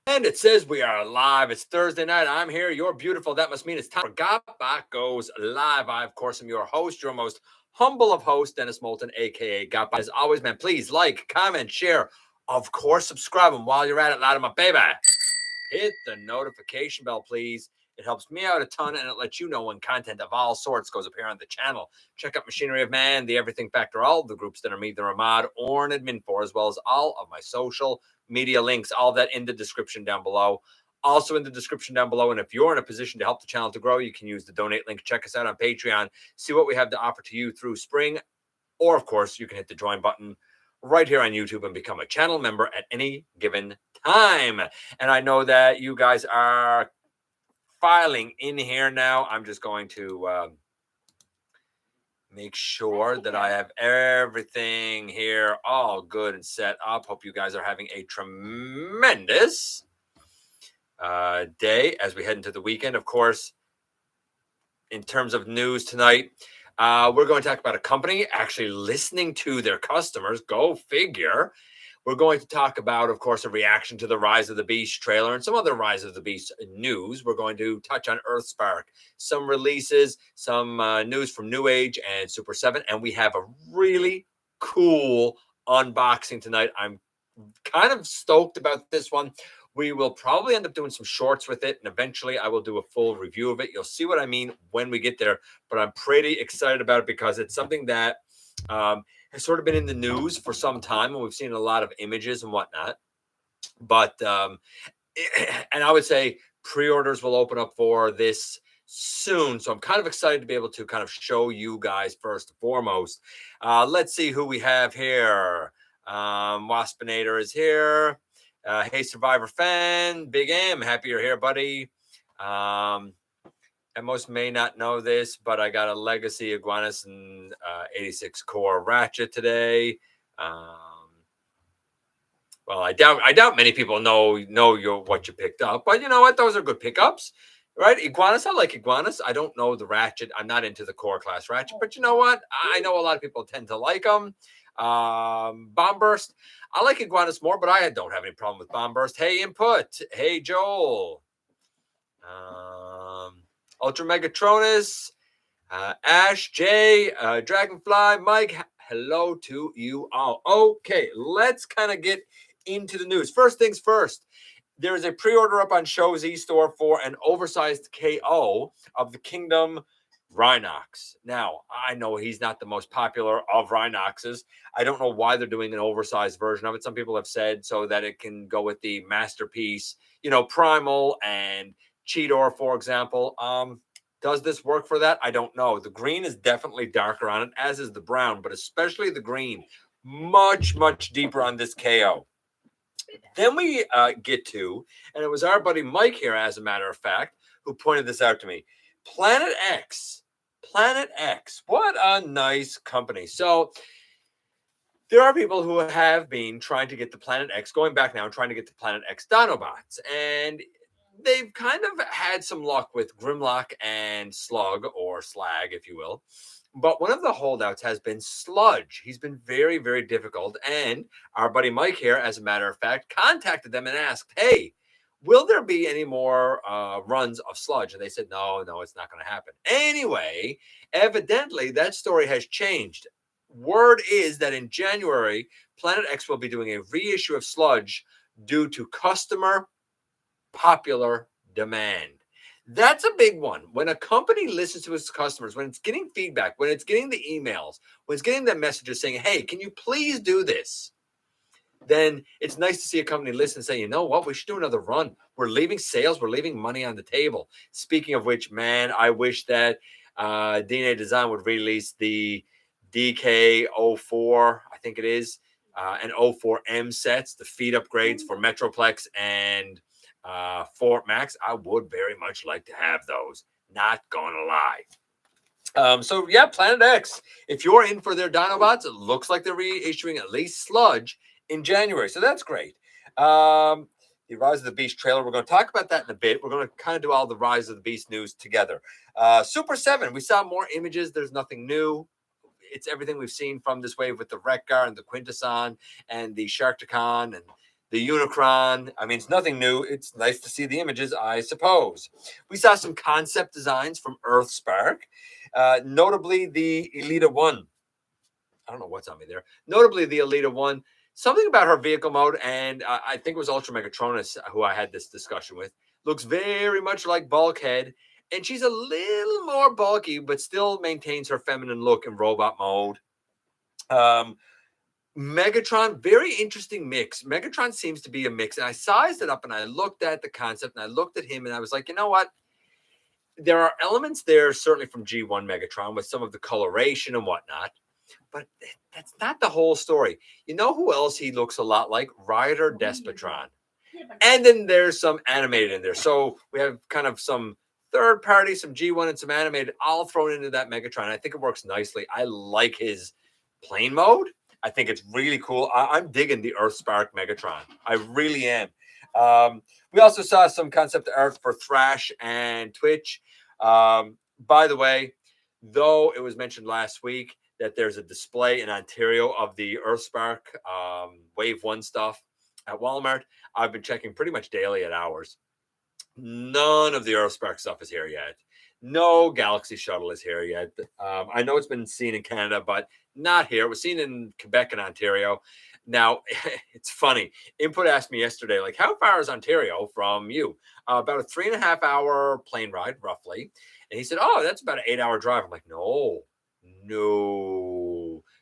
And it says we are live. It's Thursday night. I'm here. You're beautiful. That must mean it's time for GotBot Goes live. I, of course, am your host, your most humble of hosts, Dennis Moulton, aka GotBot. As always, man, please like, comment, share. Of course, subscribe. And while you're at it, loud of my baby, hit the notification bell, please. It helps me out a ton, and it lets you know when content of all sorts goes up here on the channel. Check out Machinery of Man, The Everything Factor, all the groups that are me, the Ramad, or an admin for, as well as all of my social media links, all that in the description down below. Also in the description down below. And if you're in a position to help the channel to grow, you can use the donate link. Check us out on Patreon. See what we have to offer to you through spring. Or, of course, you can hit the join button right here on YouTube and become a channel member at any given time. And I know that you guys are filing in here now. I'm just going to make sure that I have everything here all good and set up. Hope you guys are having a tremendous day as we head into the weekend. Of course, in terms of news tonight, we're going to talk about a company actually listening to their customers. Go figure. We're going to talk about, of course, a reaction to the Rise of the Beast trailer and some other Rise of the Beast news. We're going to touch on Earthspark, some releases, some news from Newage and Super 7, and we have a really cool unboxing tonight. I'm kind of stoked about this one. We will probably end up doing some shorts with it, and eventually I will do a full review of it. You'll see what I mean when we get there, but I'm pretty excited about it because it's something that has sort of been in the news for some time, and we've seen a lot of images and whatnot. But and I would say pre-orders will open up for this soon, so I'm kind of excited to be able to kind of show you guys first and foremost. Let's see who we have here. Waspinator is here. Hey, Survivor fan, Big M, happy you're here, buddy. And most may not know this, but I got a Legacy Iguanus and 86 core ratchet today. Well, I doubt many people know what you picked up, but you know what? Those are good pickups, right? Iguanus, I like Iguanus. I don't know the ratchet. I'm not into the core class ratchet, but you know what? I know a lot of people tend to like them. Bomb Burst, I like Iguanus more, but I don't have any problem with Bomb Burst. Hey, Input. Hey, Joel. Ultra Megatronus, Ash, Jay, Dragonfly, Mike, hello to you all. Okay, let's kind of get into the news. First things first, there is a pre-order up on Show's e-store for an oversized KO of the Kingdom Rhinox. Now, I know he's not the most popular of Rhinoxes. I don't know why they're doing an oversized version of it. Some people have said so that it can go with the Masterpiece, Primal and Cheetor, for example. Does this work for that? I don't know. The green is definitely darker on it, as is the brown, but especially the green, much, much deeper on this KO. Then we get to, and it was our buddy Mike here, as a matter of fact, who pointed this out to me. Planet X. Planet X. What a nice company. So there are people who have been trying to get the Planet X, going back now and trying to get the Planet X Dinobots. And they've kind of had some luck with Grimlock and Slug, or Slag, if you will. But one of the holdouts has been Sludge. He's been very, very difficult. And our buddy Mike here, as a matter of fact, contacted them and asked, hey, will there be any more runs of Sludge? And they said, no, it's not going to happen. Anyway, evidently that story has changed. Word is that in January, Planet X will be doing a reissue of Sludge due to customer popular demand. That's a big one. When a company listens to its customers, when it's getting feedback, when it's getting the emails, when it's getting the messages saying, hey, can you please do this? Then it's nice to see a company listen and say, you know what, we should do another run. We're leaving sales. We're leaving money on the table. Speaking of which, man, I wish that DNA Design would release the DK04, I think it is, and 04M sets, the feed upgrades for Metroplex and Fort Max. I would very much like to have those. Not gonna lie. So yeah, Planet X. If you're in for their Dinobots, it looks like they're reissuing at least Sludge in January. So that's great. The Rise of the Beast trailer. We're going to talk about that in a bit. We're going to kind of do all the Rise of the Beast news together. Super 7. We saw more images. There's nothing new. It's everything we've seen from this wave with the Rekgar and the Quintesson and the Sharkticon and the Unicron. I mean, it's nothing new. It's nice to see the images, I suppose. We saw some concept designs from Earthspark, notably the Elita 1. I don't know what's on me there. Notably the Elita 1. Something about her vehicle mode, and I think it was Ultra Megatronus who I had this discussion with, looks very much like Bulkhead, and she's a little more bulky, but still maintains her feminine look in robot mode. Megatron, very interesting mix. Megatron seems to be a mix. And I sized it up and I looked at the concept and I looked at him and I was like, you know what? There are elements there, certainly from G1 Megatron with some of the coloration and whatnot, but that's not the whole story. You know who else he looks a lot like? Ryder Despotron. And then there's some animated in there. So we have kind of some third party, some G1 and some animated all thrown into that Megatron. I think it works nicely. I like his plane mode. I think it's really cool. I'm digging the Earthspark Megatron. I really am. We also saw some concept art for Thrash and Twitch. By the way, though it was mentioned last week that there's a display in Ontario of the Earthspark Wave 1 stuff at Walmart, I've been checking pretty much daily at hours. None of the Earthspark stuff is here yet. No Galaxy Shuttle is here yet. I know it's been seen in Canada, but not here. It was seen in Quebec and Ontario. Now, it's funny. Input asked me yesterday, like, how far is Ontario from you? About a 3.5 hour plane ride, roughly. And he said, oh, that's about an 8-hour drive. I'm like, no.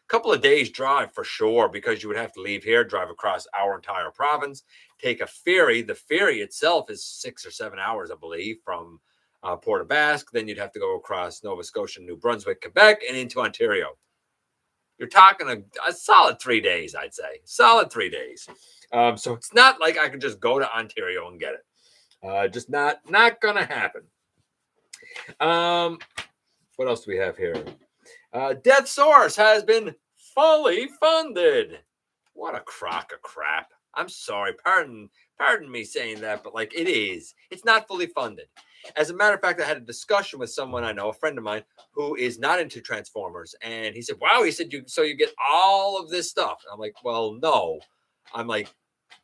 Couple of days drive for sure, because you would have to leave here, drive across our entire province, take a ferry. The ferry itself is 6 or 7 hours, I believe, from Port aux Basques. Then you'd have to go across Nova Scotia, New Brunswick, Quebec, and into Ontario. You're talking a solid 3 days, I'd say. Solid 3 days. So it's not like I could just go to Ontario and get it. Just not going to happen. What else do we have here? Deathsaurus has been fully funded. What a crock of crap. I'm sorry. Pardon me saying that, but like, it is. It's not fully funded. As a matter of fact, I had a discussion with someone I know, a friend of mine, who is not into Transformers. And he said, wow, he said, you get all of this stuff. And I'm like, well, no. I'm like,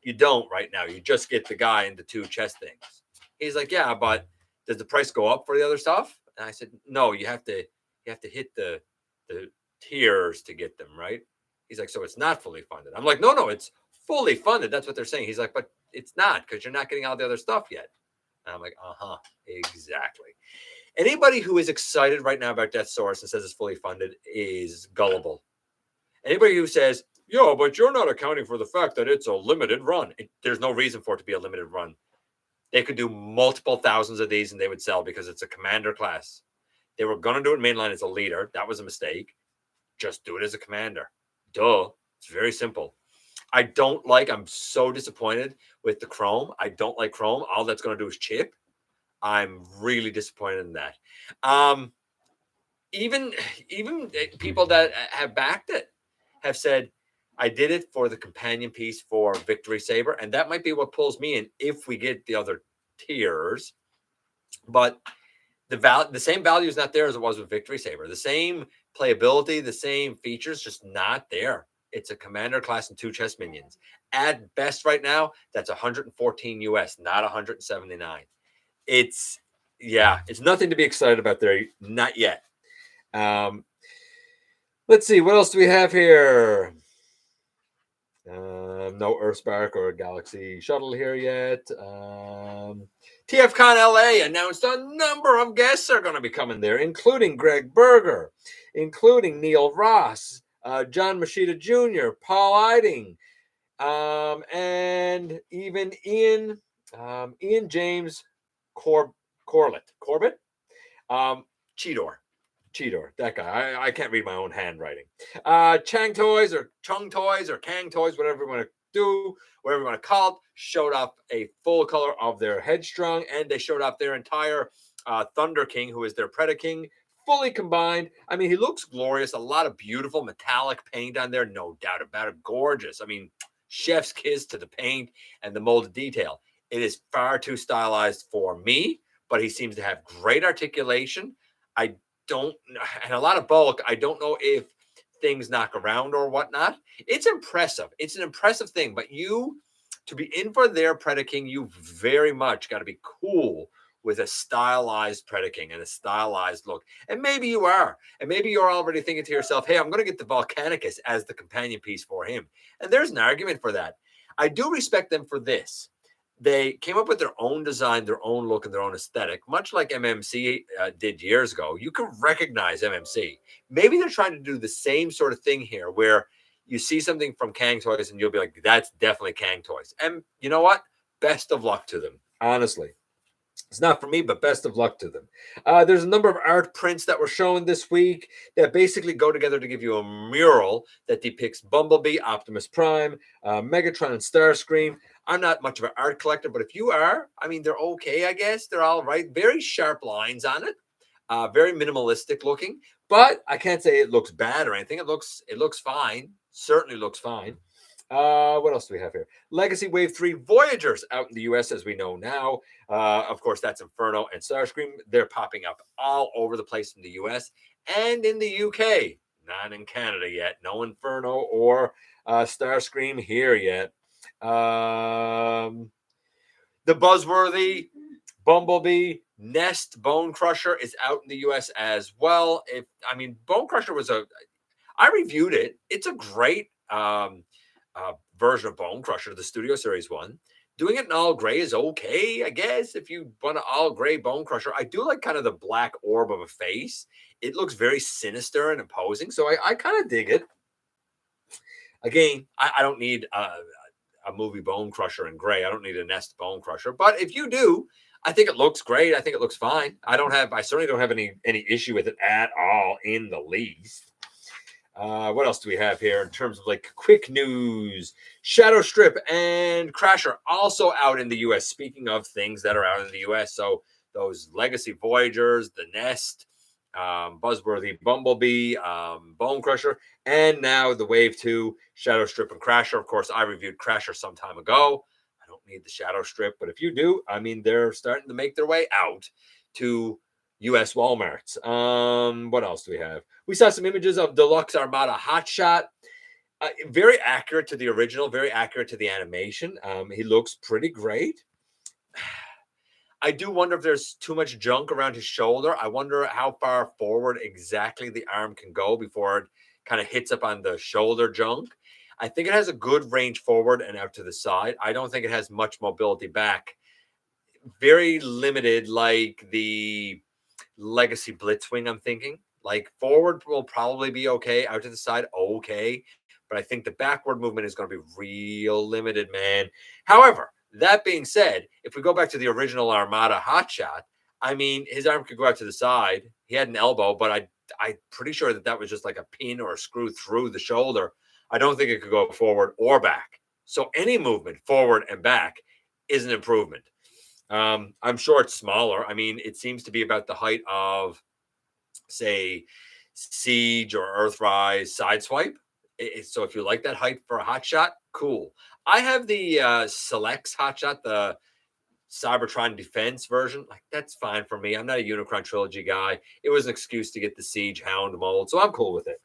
you don't right now. You just get the guy and the 2 chest things. He's like, yeah, but does the price go up for the other stuff? And I said, no, you have to hit the tiers to get them, right? He's like, so it's not fully funded. I'm like, no, it's fully funded. That's what they're saying. He's like, but it's not, because you're not getting all the other stuff yet. And I'm like, exactly. Anybody who is excited right now about Deathsaurus and says it's fully funded is gullible. Anybody who says, yo, but you're not accounting for the fact that it's a limited run. There's no reason for it to be a limited run. They could do multiple thousands of these and they would sell, because it's a commander class. They were going to do it mainline as a leader. That was a mistake. Just do it as a commander. Duh. It's very simple. I'm so disappointed with the Chrome. I don't like Chrome. All that's going to do is chip. I'm really disappointed in that. Even people that have backed it have said, I did it for the companion piece for Victory Saber, and that might be what pulls me in if we get the other tiers. But the same value is not there as it was with Victory Saber. The same playability, the same features, just not there. It's a commander class and 2 chess minions. At best right now, that's 114 US, not 179. It's nothing to be excited about there. Not yet. Let's see. What else do we have here? No Earthspark or Galaxy Shuttle here yet. TFCon LA announced a number of guests are going to be coming there, including Greg Berger, including Neil Ross, John Machida Jr., Paul Eiding, and even Ian James Corbett, Cheetor, that guy. I can't read my own handwriting. Chang Toys or Chung Toys or Kang Toys, whatever you want to do, whatever you want to call it, showed up a full color of their Headstrong, and they showed up their entire Thunder King, who is their Predaking, fully combined. I mean, he looks glorious. A lot of beautiful metallic paint on there, no doubt about it. Gorgeous. I mean, chef's kiss to the paint and the molded detail. It is far too stylized for me, but he seems to have great articulation. And a lot of bulk. I don't know if things knock around or whatnot. It's impressive. It's an impressive thing, but you to be in for their Predaking, you very much got to be cool with a stylized Predaking and a stylized look. And maybe you are. And maybe you're already thinking to yourself, hey, I'm going to get the Volcanicus as the companion piece for him. And there's an argument for that. I do respect them for this. They came up with their own design, their own look, and their own aesthetic, much like MMC did years ago. You can recognize MMC. Maybe they're trying to do the same sort of thing here, where you see something from Kang Toys and you'll be like, that's definitely Kang Toys. And you know what? Best of luck to them, honestly. It's not for me, but best of luck to them. There's a number of art prints that were shown this week that basically go together to give you a mural that depicts Bumblebee, Optimus Prime, Megatron, and Starscream. I'm not much of an art collector, but if you are, I mean, they're okay, I guess. They're all right. Very sharp lines on it. Very minimalistic looking, but I can't say it looks bad or anything. It looks fine. Certainly looks fine. What else do we have here? Legacy Wave 3 Voyagers out in the US, as we know now. Of course, that's Inferno and Starscream. They're popping up all over the place in the US and in the UK. Not in Canada yet. No Inferno or Starscream here yet. The buzzworthy Bumblebee Nest Bone Crusher is out in the US as well. Bone Crusher was I reviewed it. It's a great version of Bone Crusher, the Studio Series one. Doing it in all gray is okay, I guess, if you want an all gray Bone Crusher. I do like kind of the black orb of a face. It looks very sinister and imposing, so I kind of dig it. Again, I don't need a movie Bone Crusher in gray. I don't need a Nest Bone Crusher, but if you do, I think it looks great. I think it looks fine. I certainly don't have any issue with it at all in the least. What else do we have here in terms of like quick news? Shadow Strip and Crasher also out in the US. Speaking of things that are out in the US, so those Legacy Voyagers, the Nest, buzzworthy Bumblebee, Bone Crusher, and now the Wave 2 Shadow Strip and Crasher. Of course, I reviewed Crasher some time ago. I don't need the Shadow Strip, but if you do, I mean, they're starting to make their way out to US Walmarts. What else do we have? We saw some images of Deluxe Armada Hotshot. Very accurate to the original, very accurate to the animation. He looks pretty great. I do wonder if there's too much junk around his shoulder. I wonder how far forward exactly the arm can go before it kind of hits up on the shoulder junk. I think it has a good range forward and out to the side. I don't think it has much mobility back. Very limited, like the Legacy Blitzwing, I'm thinking. Like forward will probably be okay. Out to the side, okay. But I think the backward movement is going to be real limited, man. However, that being said, if we go back to the original Armada Hotshot, I mean, his arm could go out to the side. He had an elbow, but I'm pretty sure that was just like a pin or a screw through the shoulder. I don't think it could go forward or back. So any movement forward and back is an improvement. I'm sure it's smaller. I mean, it seems to be about the height of, say, Siege or Earthrise Sideswipe. So if you like that height for a hotshot, cool. I have the Selects hotshot, the Cybertron Defense version. Like, that's fine for me. I'm not a Unicron Trilogy guy. It was an excuse to get the Siege Hound mold, so I'm cool with it.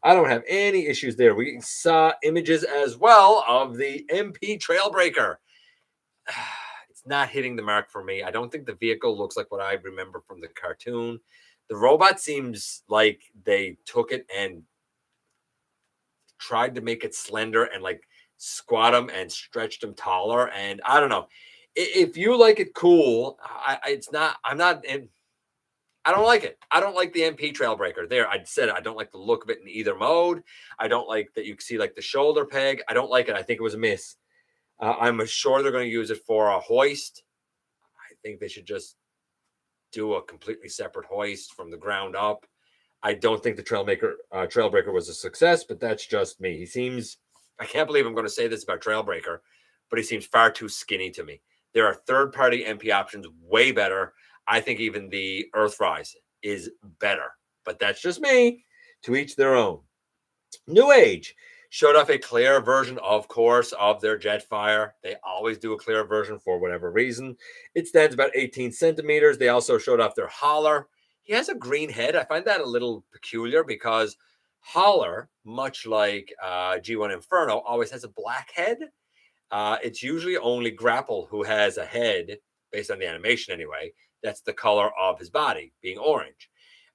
I don't have any issues there. We saw images as well of the MP Trailbreaker. It's not hitting the mark for me. I don't think the vehicle looks like what I remember from the cartoon. The robot seems like they took it and tried to make it slender and like squat him and stretched him taller. And I don't know. If you like it, cool. I don't like it. I don't like the MP Trailbreaker. There, I said I don't like the look of it in either mode. I don't like that you can see like the shoulder peg. I don't like it. I think it was a miss. I'm sure they're going to use it for a hoist. I think they should just do a completely separate hoist from the ground up. I don't think the Trailbreaker was a success, but that's just me. He seems, I can't believe I'm going to say this about Trailbreaker, but he seems far too skinny to me. There are third-party MP options way better. I think even the Earthrise is better, but that's just me. To each their own. New Age showed off a clear version, of course, of their Jetfire. They always do a clear version for whatever reason. It stands about 18 centimeters. They also showed off their Hauler. He has a green head. I find that a little peculiar because Hauler, much like G1 Inferno, always has a black head. It's usually only Grapple who has a head, based on the animation anyway, that's the color of his body, being orange.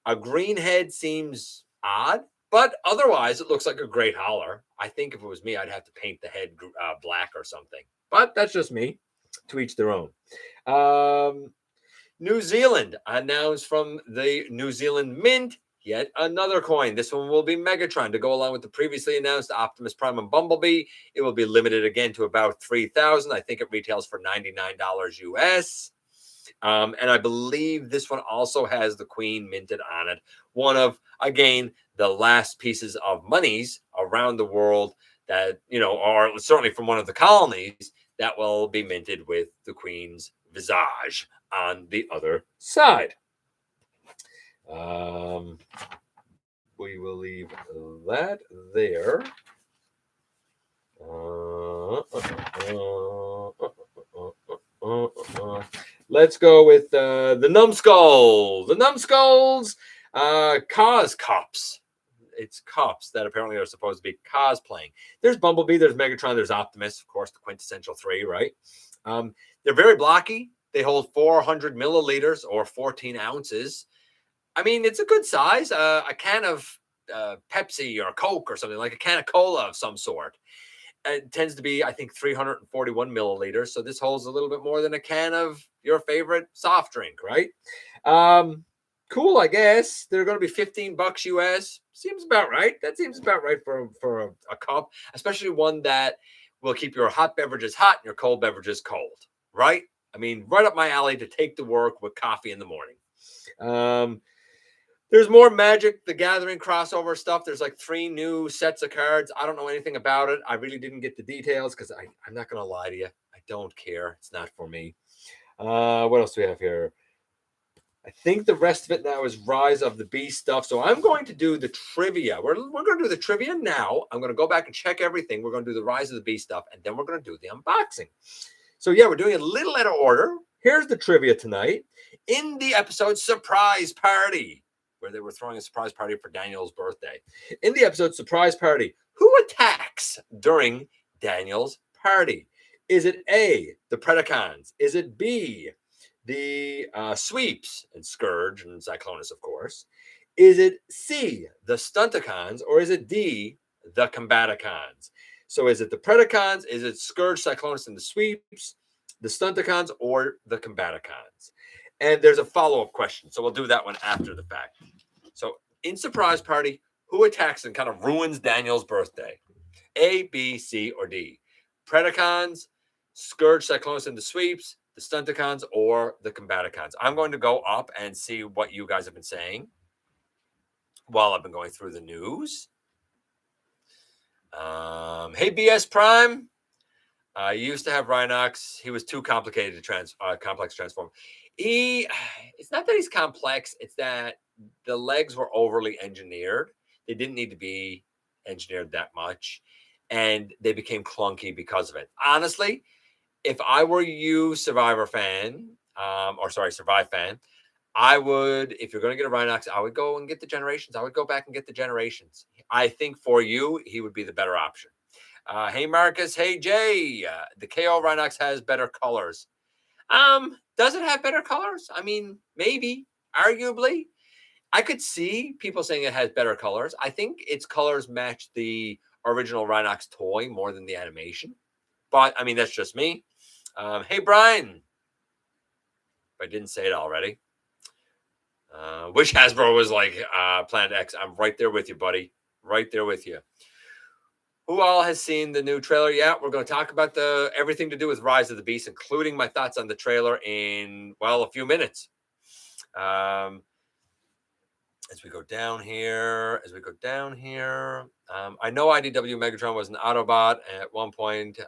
A green head seems odd, but otherwise it looks like a great hauler. I think if it was me, I'd have to paint the head black or something. But that's just me. To each their own. New Zealand announced from the New Zealand Mint yet another coin. This one will be Megatron to go along with the previously announced Optimus Prime and Bumblebee. It will be limited again to about 3,000. I think it retails for $99 US. And I believe this one also has the Queen minted on it. One of, again, the last pieces of monies around the world that, or certainly from one of the colonies that will be minted with the Queen's visage on the other side. We will leave that there. Let's go with the numbskulls. The numbskulls, cause cups. It's cups that apparently are supposed to be cosplaying. There's Bumblebee, there's Megatron, there's Optimus, of course, the quintessential three, right? They're very blocky. They hold 400 milliliters or 14 ounces. I mean, it's a good size. A can of Pepsi or Coke or something, like a can of cola of some sort. It tends to be, I think, 341 milliliters. So this holds a little bit more than a can of your favorite soft drink, right? Cool, I guess. They're going to be $15 US. Seems about right. That seems about right for a cup, especially one that will keep your hot beverages hot and your cold beverages cold, right? I mean, right up my alley to take to work with coffee in the morning. There's more Magic the Gathering crossover stuff. There's like 3 new sets of cards. I don't know anything about it. I really didn't get the details because I'm not going to lie to you. I don't care. It's not for me. What else do we have here? I think the rest of it now is Rise of the Beast stuff. So I'm going to do the trivia. We're going to do the trivia now. I'm going to go back and check everything. We're going to do the Rise of the Beast stuff, and then we're going to do the unboxing. So yeah, we're doing a little out of order. Here's the trivia tonight. In the episode Surprise Party, where they were throwing a surprise party for Daniel's birthday. In the episode Surprise Party, who attacks during Daniel's party? Is it A, the Predacons? Is it B, the Sweeps and Scourge and Cyclonus, of course? Is it C, the Stunticons? Or is it D, the Combaticons? So is it the Predacons? Is it Scourge, Cyclonus, and the Sweeps, the Stunticons, or the Combaticons? And there's a follow-up question. So we'll do that one after the fact. So in Surprise Party, who attacks and kind of ruins Daniel's birthday? A, B, C, or D? Predacons, Scourge, Cyclonus, and the Sweeps, the Stunticons, or the Combaticons? I'm going to go up and see what you guys have been saying while I've been going through the news. Hey, BS Prime. I used to have Rhinox. He was too complicated to complex transform. It's not that he's complex. It's that the legs were overly engineered. They didn't need to be engineered that much. And they became clunky because of it. Honestly, if I were you, Survive fan, I would, if you're going to get a Rhinox, I would go and get the Generations. I would go back and get the Generations. I think for you, he would be the better option. Hey, Marcus. Hey, Jay. The KO Rhinox has better colors. Does it have better colors? I mean, maybe, arguably. I could see people saying it has better colors. I think its colors match the original Rhinox toy more than the animation. But, I mean, that's just me. Hey, Brian. If I didn't say it already. Wish Hasbro was like Planet X. I'm right there with you, buddy. Right there with you. Who all has seen the new trailer? Yeah, we're going to talk about everything to do with Rise of the Beast, including my thoughts on the trailer in, a few minutes. As we go down here, I know IDW Megatron was an Autobot at one point,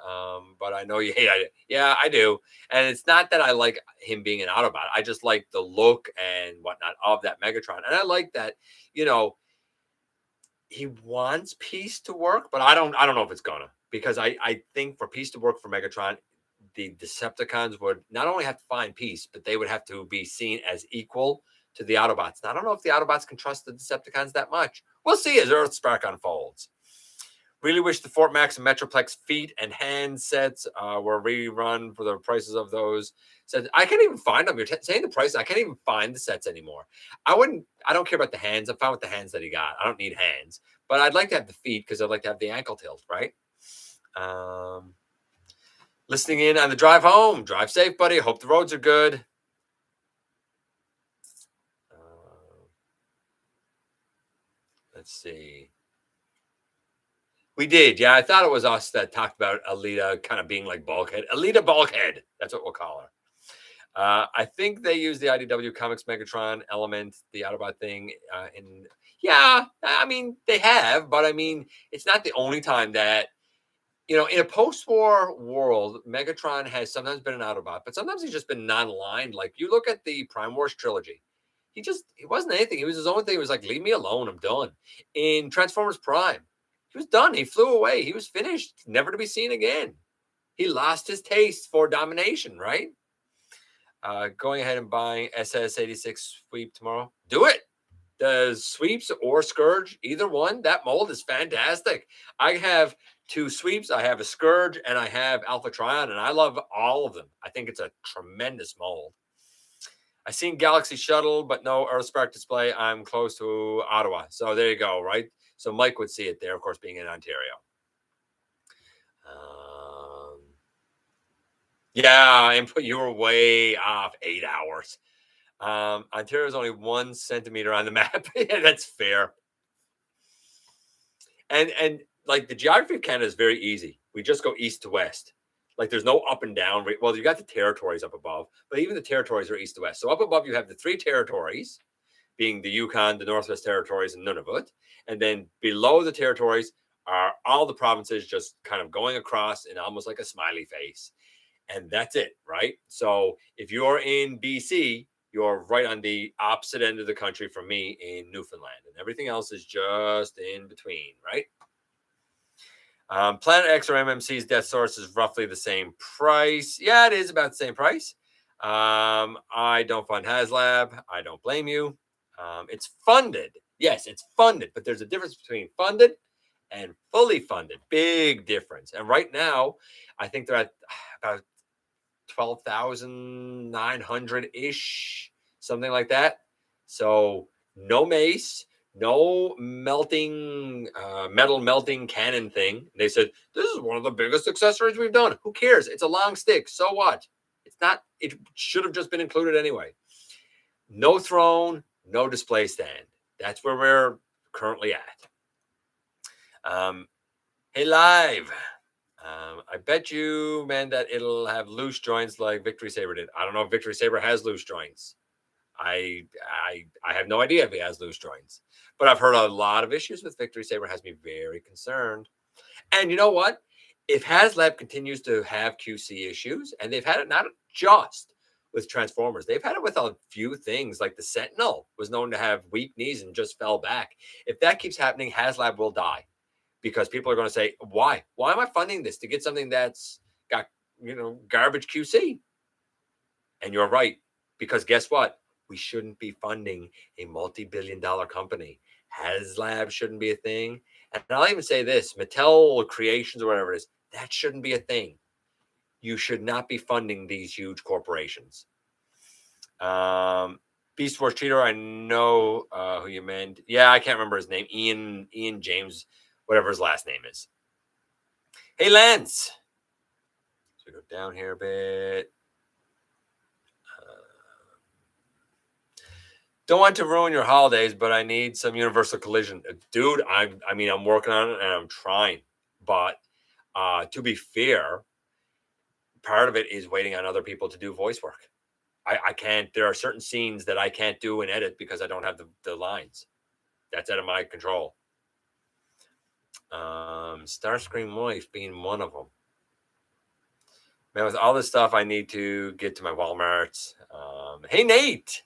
but I know you hate it. Yeah, I do. And it's not that I like him being an Autobot. I just like the look and whatnot of that Megatron. And I like that, he wants peace to work, but I don't know if it's gonna, because I think for peace to work for Megatron, the Decepticons would not only have to find peace, but they would have to be seen as equal to the Autobots. Now, I don't know if the Autobots can trust the Decepticons that much. We'll see as Earthspark unfolds. Really wish the Fort Max and Metroplex feet and hand sets were rerun for the prices of those sets. I can't even find them. You're saying the price. I can't even find the sets anymore. I don't care about the hands. I'm fine with the hands that he got. I don't need hands, but I'd like to have the feet because I'd like to have the ankle tilt, right? Listening in on the drive home. Drive safe, buddy. Hope the roads are good. Let's see. We did. Yeah, I thought it was us that talked about Alita kind of being like Bulkhead. Alita Bulkhead. That's what we'll call her. I think they use the IDW Comics Megatron element, the Autobot thing. Yeah, I mean, they have, but I mean, it's not the only time that, in a post-war world, Megatron has sometimes been an Autobot, but sometimes he's just been non-aligned. Like, you look at the Prime Wars trilogy. He wasn't anything. He was his own thing. He was like, leave me alone. I'm done. In Transformers Prime, he was done. He flew away. He was finished, never to be seen again. He lost his taste for domination, right? Going ahead and buying SS86 sweep tomorrow. Do it. The sweeps or Scourge, either one, that mold is fantastic. I have 2 sweeps. I have a Scourge and I have Alpha Trion, and I love all of them. I think it's a tremendous mold. I seen Galaxy Shuttle, but no Earthspark display. I'm close to Ottawa. So there you go, right? So Mike would see it there, of course, being in Ontario. Yeah, input, you were way off 8 hours. Ontario is only 1 centimeter on the map. Yeah, that's fair. And like the geography of Canada is very easy. We just go east to west. Like there's no up and down. Well, you got the territories up above, but even the territories are east to west. So up above you have the 3 territories, being the Yukon, the Northwest Territories, and Nunavut. And then below the territories are all the provinces just kind of going across in almost like a smiley face. And that's it, right? So if you're in BC, you're right on the opposite end of the country from me in Newfoundland. And everything else is just in between, right? Planet X or MMC's Deathsaurus is roughly the same price. Yeah, it is about the same price. I don't fund HasLab. I don't blame you. It's funded. Yes, it's funded, but there's a difference between funded and fully funded. Big difference. And right now, I think they're at about 12,900-ish, something like that. So no mace, no melting, metal melting cannon thing. They said, this is one of the biggest accessories we've done. Who cares? It's a long stick. So what? It's not, it should have just been included anyway. No throne, no display stand. That's where we're currently at. Hey, live. I bet you, man, that it'll have loose joints like Victory Saber did. I don't know if Victory Saber has loose joints. I have no idea if he has loose joints, but I've heard a lot of issues with Victory Saber. Has me very concerned. And you know what? If HasLab continues to have QC issues, and they've had it not just with Transformers, they've had it with a few things, like the Sentinel was known to have weak knees and just fell back. If that keeps happening, HasLab will die. Because people are going to say, why? Why am I funding this to get something that's got, garbage QC? And you're right. Because guess what? We shouldn't be funding a multi-billion-dollar company. HasLab shouldn't be a thing. And I'll even say this, Mattel Creations or whatever it is, that shouldn't be a thing. You should not be funding these huge corporations. Beast Wars Cheater, I know who you meant. Yeah, I can't remember his name. Ian James, whatever his last name is. Hey, Lance. So we go down here a bit. Don't want to ruin your holidays, but I need some Universal Collision. Dude, I'm working on it and I'm trying. But to be fair, part of it is waiting on other people to do voice work. I can't. There are certain scenes that I can't do and edit because I don't have the lines. That's out of my control. Starscream Wife being one of them. Man, with all this stuff, I need to get to my Walmarts. Hey, Nate.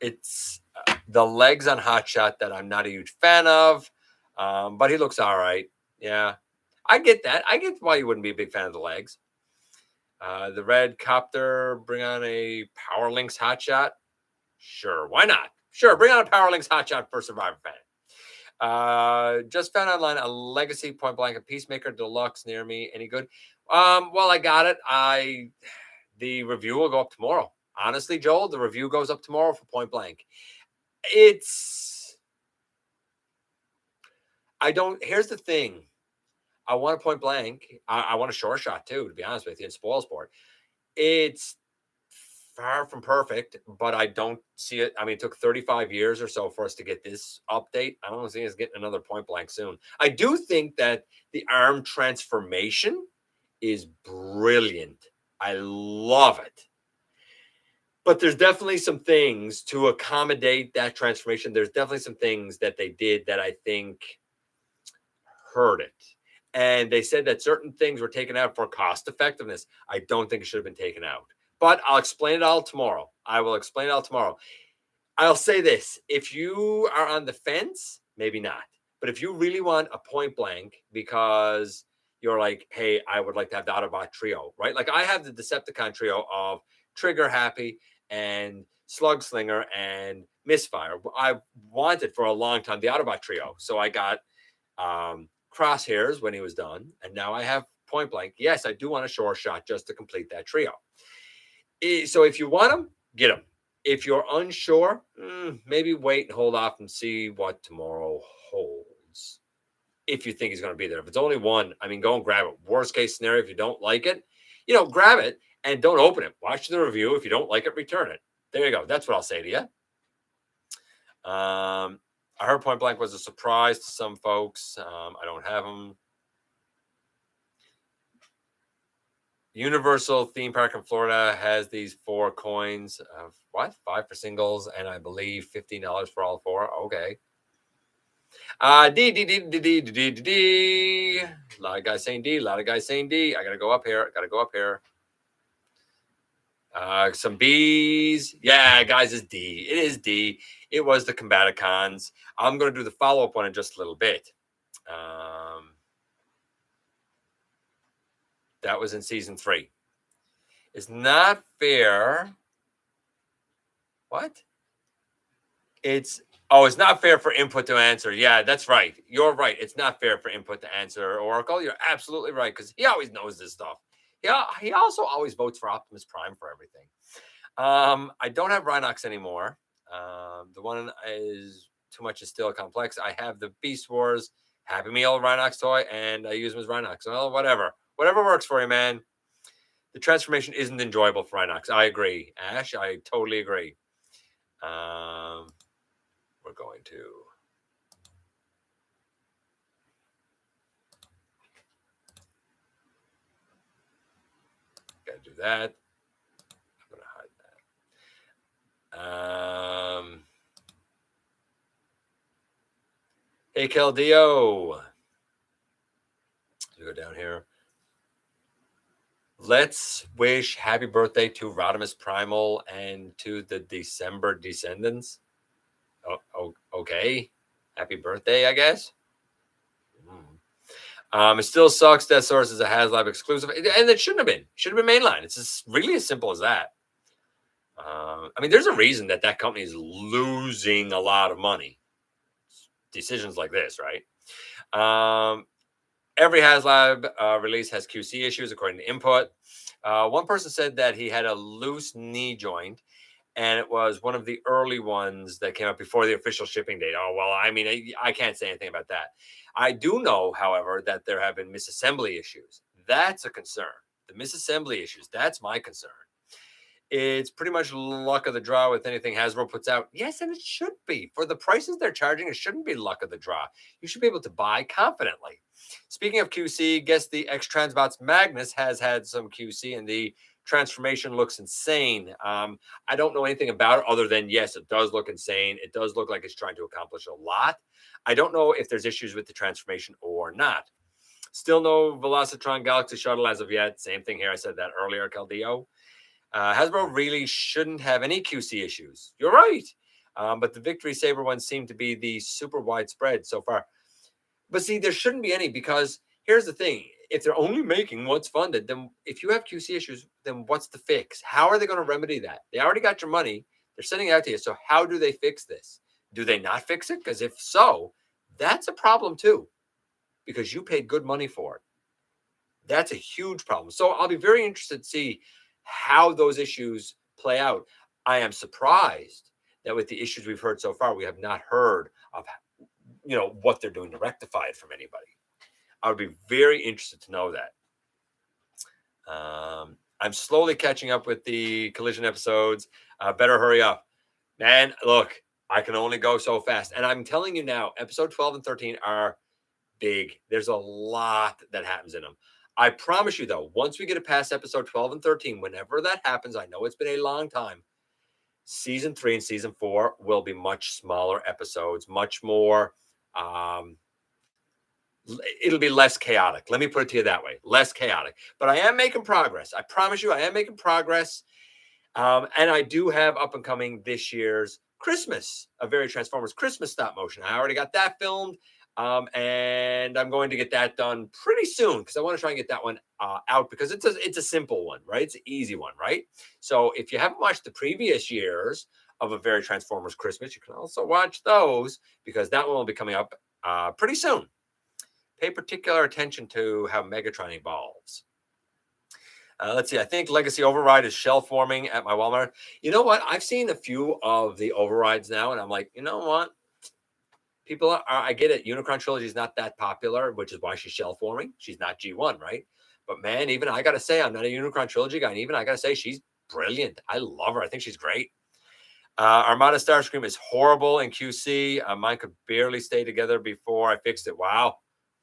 It's the legs on Hotshot that I'm not a huge fan of, but he looks all right. Yeah, I get that. I get why you wouldn't be a big fan of the legs. The red copter, bring on a Power Links Hotshot. Sure, why not? Sure, bring on a Power Links Hotshot for Survivor fan. Just found online a Legacy Point Blank, a Peacemaker Deluxe near me. Any good? Well, I got it. The review will go up tomorrow. Honestly, Joel, the review goes up tomorrow for Point Blank. Here's the thing. I want a Point Blank. I want a short shot too, to be honest with you, in Spoil Sport. It's far from perfect, but I don't see it. I mean, it took 35 years or so for us to get this update. I don't see us getting another Point Blank soon. I do think that the arm transformation is brilliant. I love it. But there's definitely some things to accommodate that transformation. There's definitely some things that they did that I think hurt it. And they said that certain things were taken out for cost effectiveness. I don't think it should have been taken out. But I'll explain it all tomorrow. I will explain it all tomorrow. I'll say this. If you are on the fence, maybe not. But if you really want a Point Blank because you're like, hey, I would like to have the Autobot trio, right? Like I have the Decepticon trio of Trigger Happy and Slug Slinger and Misfire. I wanted for a long time the Autobot trio. So I got Crosshairs when he was done. And now I have Point Blank. Yes, I do want a short shot just to complete that trio. So if you want them, get them. If you're unsure, maybe wait and hold off and see what tomorrow holds. If you think he's going to be there. If it's only one, I mean, go and grab it. Worst case scenario, if you don't like it, grab it and don't open it. Watch the review. If you don't like it, return it. There you go. That's what I'll say to you. I heard Point Blank was a surprise to some folks. I don't have them. Universal Theme Park in Florida has these 4 coins. What? 5 for singles, and I believe $15 for all 4. Okay. D. A lot of guys saying D. A lot of guys saying D. I gotta go up here. Some B's. Yeah, guys, it's D. It is D. It was the Combaticons. I'm gonna do the follow-up one in just a little bit. That was in season 3. It's not fair. What? It's not fair for input to answer. Yeah, that's right. You're right. It's not fair for input to answer, Oracle. You're absolutely right, because he always knows this stuff. He also always votes for Optimus Prime for everything. I don't have Rhinox anymore. The one is too much is still complex. I have the Beast Wars Happy Meal Rhinox toy, and I use him as Rhinox. Well, whatever works for you, man. The transformation isn't enjoyable for Rhinox. I agree, Ash. I totally agree. We're going to gotta do that. I'm gonna hide that. Hey, Keldio. Let's go down here. Let's wish happy birthday to Rodimus Primal and to the December Descendants. Okay. Happy birthday, I guess. It still sucks Deathsaurus is a HasLab exclusive, and it shouldn't have been. It should have been mainline. It's just really as simple as that. I mean, there's a reason that company is losing a lot of money. Decisions like this, right? Every HasLab release has QC issues, according to Input. One person said that he had a loose knee joint, and it was one of the early ones that came up before the official shipping date. Oh, well, I mean, I can't say anything about that. I do know, however, that there have been misassembly issues. That's a concern. The misassembly issues, that's my concern. It's pretty much luck of the draw with anything Hasbro puts out. Yes, and it should be. For the prices they're charging, it shouldn't be luck of the draw. You should be able to buy confidently. Speaking of QC, guess the X-Transbots Magnus has had some QC, and the transformation looks insane. I don't know anything about it other than, yes, it does look insane. It does look like it's trying to accomplish a lot. I don't know if there's issues with the transformation or not. Still no Velocitron Galaxy Shuttle as of yet. Same thing here. I said that earlier, Caldio. Hasbro really shouldn't have any QC issues. You're right. But the Victory Saber ones seem to be the super widespread so far. But see, there shouldn't be any, because here's the thing. If they're only making what's funded, then if you have QC issues, then what's the fix? How are they going to remedy that? They already got your money. They're sending it out to you. So how do they fix this? Do they not fix it? Because if so, That's a problem too, because you paid good money for it. That's a huge problem. So I'll be very interested to see how those issues play out. I am surprised that with the issues we've heard so far, we have not heard of what they're doing to rectify it from anybody. I would be very interested to know that. I'm slowly catching up with the Collision episodes. Better hurry up. Man, look, I can only go so fast. And I'm telling you now, episode 12 and 13 are big. There's a lot that happens in them. I promise you, though, once we get past episode 12 and 13, whenever that happens, I know it's been a long time. Season 3 and season 4 will be much smaller episodes, much more. It'll be less chaotic. Let me put it to you that way. Less chaotic. But I am making progress. I promise you, I am making progress. And I do have up and coming this year's Christmas, a very Transformers Christmas stop motion. I already got that filmed. And I'm going to get that done pretty soon because I want to try and get that one out because it's a simple one, right? It's an easy one, right? So if you haven't watched the previous years of a very Transformers Christmas, you can also watch those because that one will be coming up pretty soon. Pay particular attention to how Megatron evolves. Let's see. I think Legacy Override is shell forming at my Walmart. You know what? I've seen a few of the overrides now, and I'm like, you know what? People are, I get it. Unicron Trilogy is not that popular, which is why she's shell forming. She's not G1, right? But man, even I got to say, I'm not a Unicron Trilogy guy. And even I got to say, she's brilliant. I love her. I think she's great. Armada Starscream is horrible in QC. Mine could barely stay together before I fixed it. Wow.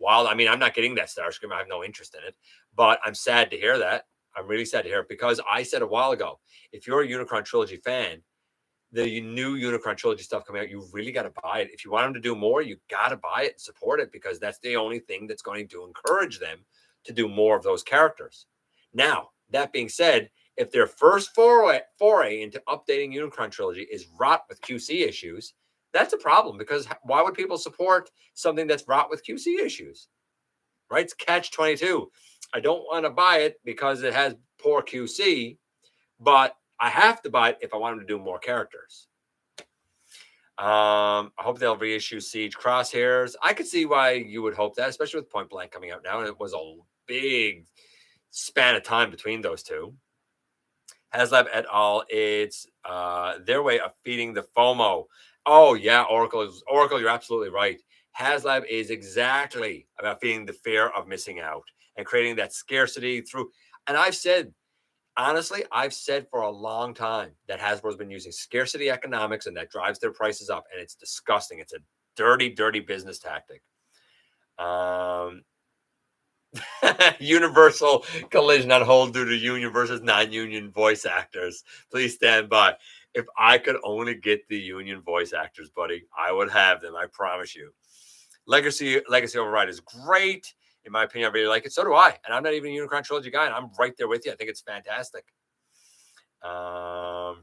I mean, I'm not getting that Starscream. I have no interest in it. But I'm sad to hear that. I'm really sad to hear it because I said a while ago, if you're a Unicron Trilogy fan, the new Unicron Trilogy stuff coming out, you really got to buy it. If you want them to do more, you got to buy it and support it because that's the only thing that's going to encourage them to do more of those characters. Now, that being said, if their first foray into updating Unicron Trilogy is wrought with QC issues, that's a problem because why would people support something that's wrought with QC issues? Right? It's catch-22. I don't want to buy it because it has poor QC, but I have to buy it if I want them to do more characters. I hope they'll reissue Siege Crosshairs. I could see why you would hope that, especially with Point Blank coming out now. And it was a big span of time between those two. HasLab et al. It's their way of feeding the FOMO. Oh, yeah, Oracle, you're absolutely right. HasLab is exactly about feeding the fear of missing out and creating that scarcity through. And I've said, honestly, I've said for a long time that Hasbro's been using scarcity economics and that drives their prices up. And it's disgusting. It's a dirty, dirty business tactic. Universal Collision on hold due to union versus non-union voice actors. Please stand by. If I could only get the union voice actors, buddy, I would have them. I promise you. Legacy Override is great. In my opinion, I really like it. So do I. And I'm not even a Unicron Trilogy guy, and I'm right there with you. I think it's fantastic. No,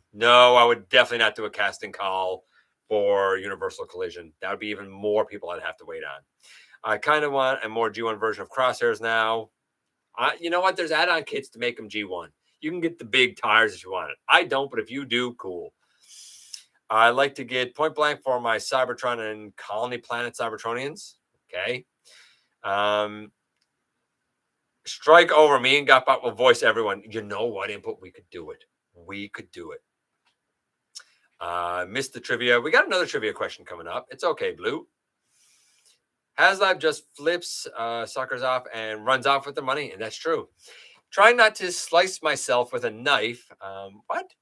I would definitely not do a casting call for Universal Collision. That would be even more people I'd have to wait on. I kind of want a more G1 version of Crosshairs now. You know what? There's add-on kits to make them G1. You can get the big tires if you want it. I don't, but if you do, cool. I like to get Point Blank for my Cybertron and Colony Planet Cybertronians. Okay. Strike over. Me and GotBot will voice everyone. You know what, Input? We could do it. We could do it. Missed the trivia. We got another trivia question coming up. It's okay, Blue. HasLab just flips suckers off and runs off with the money, and that's true. Trying not to slice myself with a knife. What?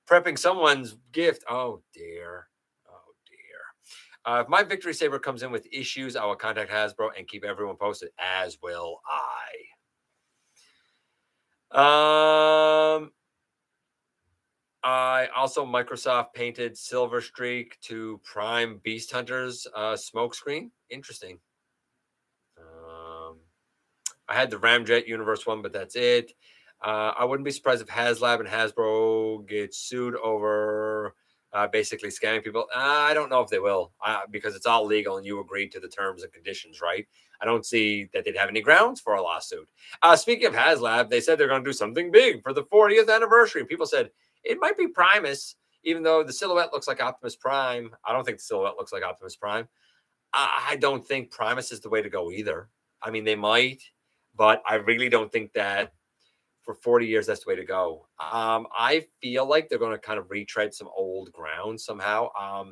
Prepping someone's gift. Oh, dear. Oh, dear. If my Victory Saber comes in with issues, I will contact Hasbro and keep everyone posted, as will I. I also Microsoft painted Silver Streak to Prime Beast Hunters smokescreen. Interesting. I had the Ramjet Universe one, but that's it. I wouldn't be surprised if HasLab and Hasbro get sued over basically scamming people. I don't know if they will because it's all legal and you agreed to the terms and conditions, right? I don't see that they'd have any grounds for a lawsuit. Speaking of HasLab, they said they're going to do something big for the 40th anniversary. People said it might be Primus, even though the silhouette looks like Optimus Prime. I don't think the silhouette looks like Optimus Prime. I don't think Primus is the way to go either. I mean, they might, but I really don't think that for 40 years that's the way to go. I feel like they're going to kind of retread some old ground somehow.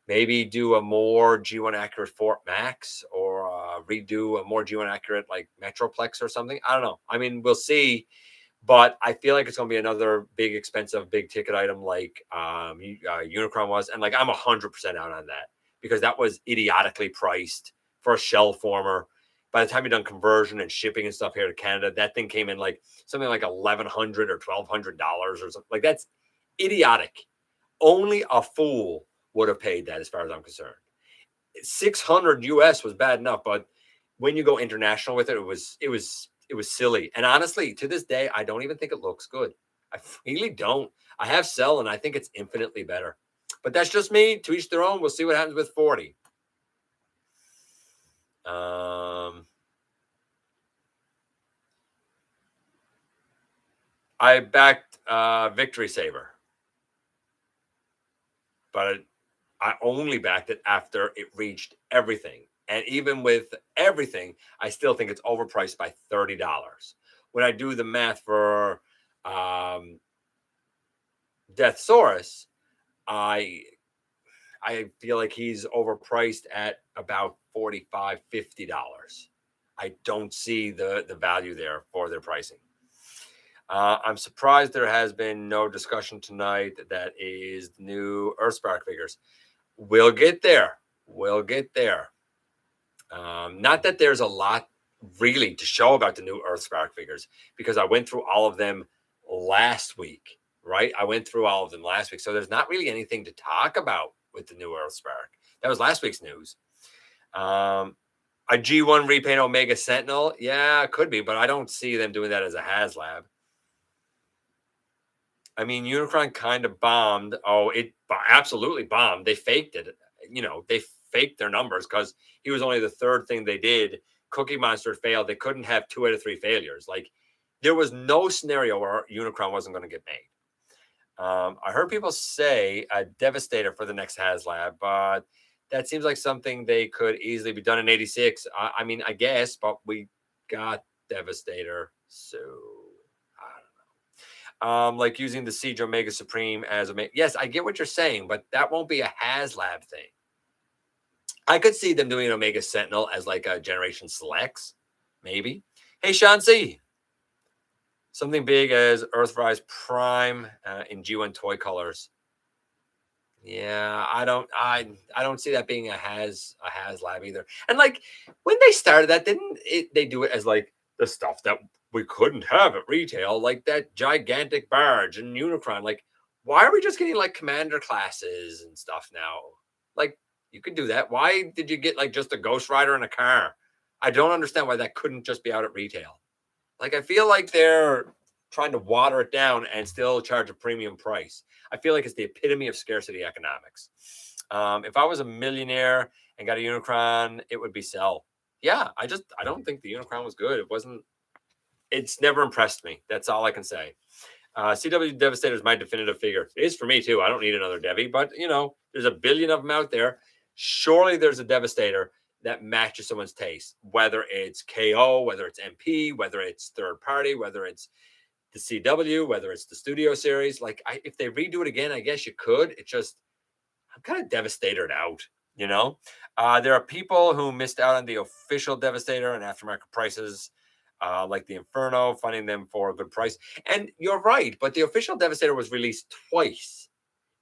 Maybe do a more G1 accurate Fort Max, or redo a more G1 accurate like Metroplex or something. I don't know. I mean, we'll see. But I feel like it's going to be another big, expensive, big ticket item like Unicron was. And like, I'm 100% out on that, because that was idiotically priced for a shell former. By the time you're done conversion and shipping and stuff here to Canada, that thing came in like something like $1,100 or $1,200 or something. Like, that's idiotic. Only a fool would have paid that, as far as I'm concerned. 600 US was bad enough, but when you go international with it, it was silly. And honestly, to this day, I don't even think it looks good. I really don't. I have Cell, and I think it's infinitely better. But that's just me. To each their own. We'll see what happens with 40. I backed Victory Saber, but I only backed it after it reached everything. And even with everything, I still think it's overpriced by $30. When I do the math for Deathsaurus, I feel like he's overpriced at about $45, $50. I don't see the value there for their pricing. I'm surprised there has been no discussion tonight that is the new Earthspark figures. We'll get there. We'll get there. Not that there's a lot really to show about the new Earthspark figures, because I went through all of them last week, right? I went through all of them last week. So there's not really anything to talk about with the new Earthspark. That was last week's news. A G1 repaint Omega Sentinel. Yeah, it could be, but I don't see them doing that as a HasLab. I mean, Unicron kind of bombed. Oh, it absolutely bombed. They faked it. You know, they faked their numbers because he was only the third thing they did. Cookie Monster failed. They couldn't have 2 out of 3 failures. Like, there was no scenario where Unicron wasn't going to get made. I heard people say a Devastator for the next HasLab, but that seems like something they could easily be done in 86. I mean, I guess, but we got Devastator, so I don't know. Like using the Siege Omega Supreme as a... Yes, I get what you're saying, but that won't be a HasLab thing. I could see them doing an Omega Sentinel as like a Generation Selects, maybe. Hey, Sean C. Something big as Earthrise Prime in G1 toy colors. Yeah, I don't see that being a HasLab either. And like, when they started that, didn't they do it as like the stuff that we couldn't have at retail, like that gigantic barge and Unicron? Like, why are we just getting like commander classes and stuff now? Like, you could do that. Why did you get like just a Ghost Rider and a car? I don't understand why that couldn't just be out at retail. Like, I feel like they're trying to water it down and still charge a premium price. I feel like it's the epitome of scarcity economics. If I was a millionaire and got a Unicron, it would be Cell. Yeah, I don't think the Unicron was good. It's never impressed me. That's all I can say. CW Devastator is my definitive figure. It is for me too. I don't need another Devi, but you know, there's a billion of them out there. Surely there's a Devastator that matches someone's taste, whether it's KO, whether it's MP, whether it's third party, whether it's the CW, whether it's the studio series. Like, if they redo it again, I guess you could. It's just, I'm kind of devastated out, you know? There are people who missed out on the official Devastator and aftermarket prices, like the Inferno, finding them for a good price. And you're right, but the official Devastator was released twice,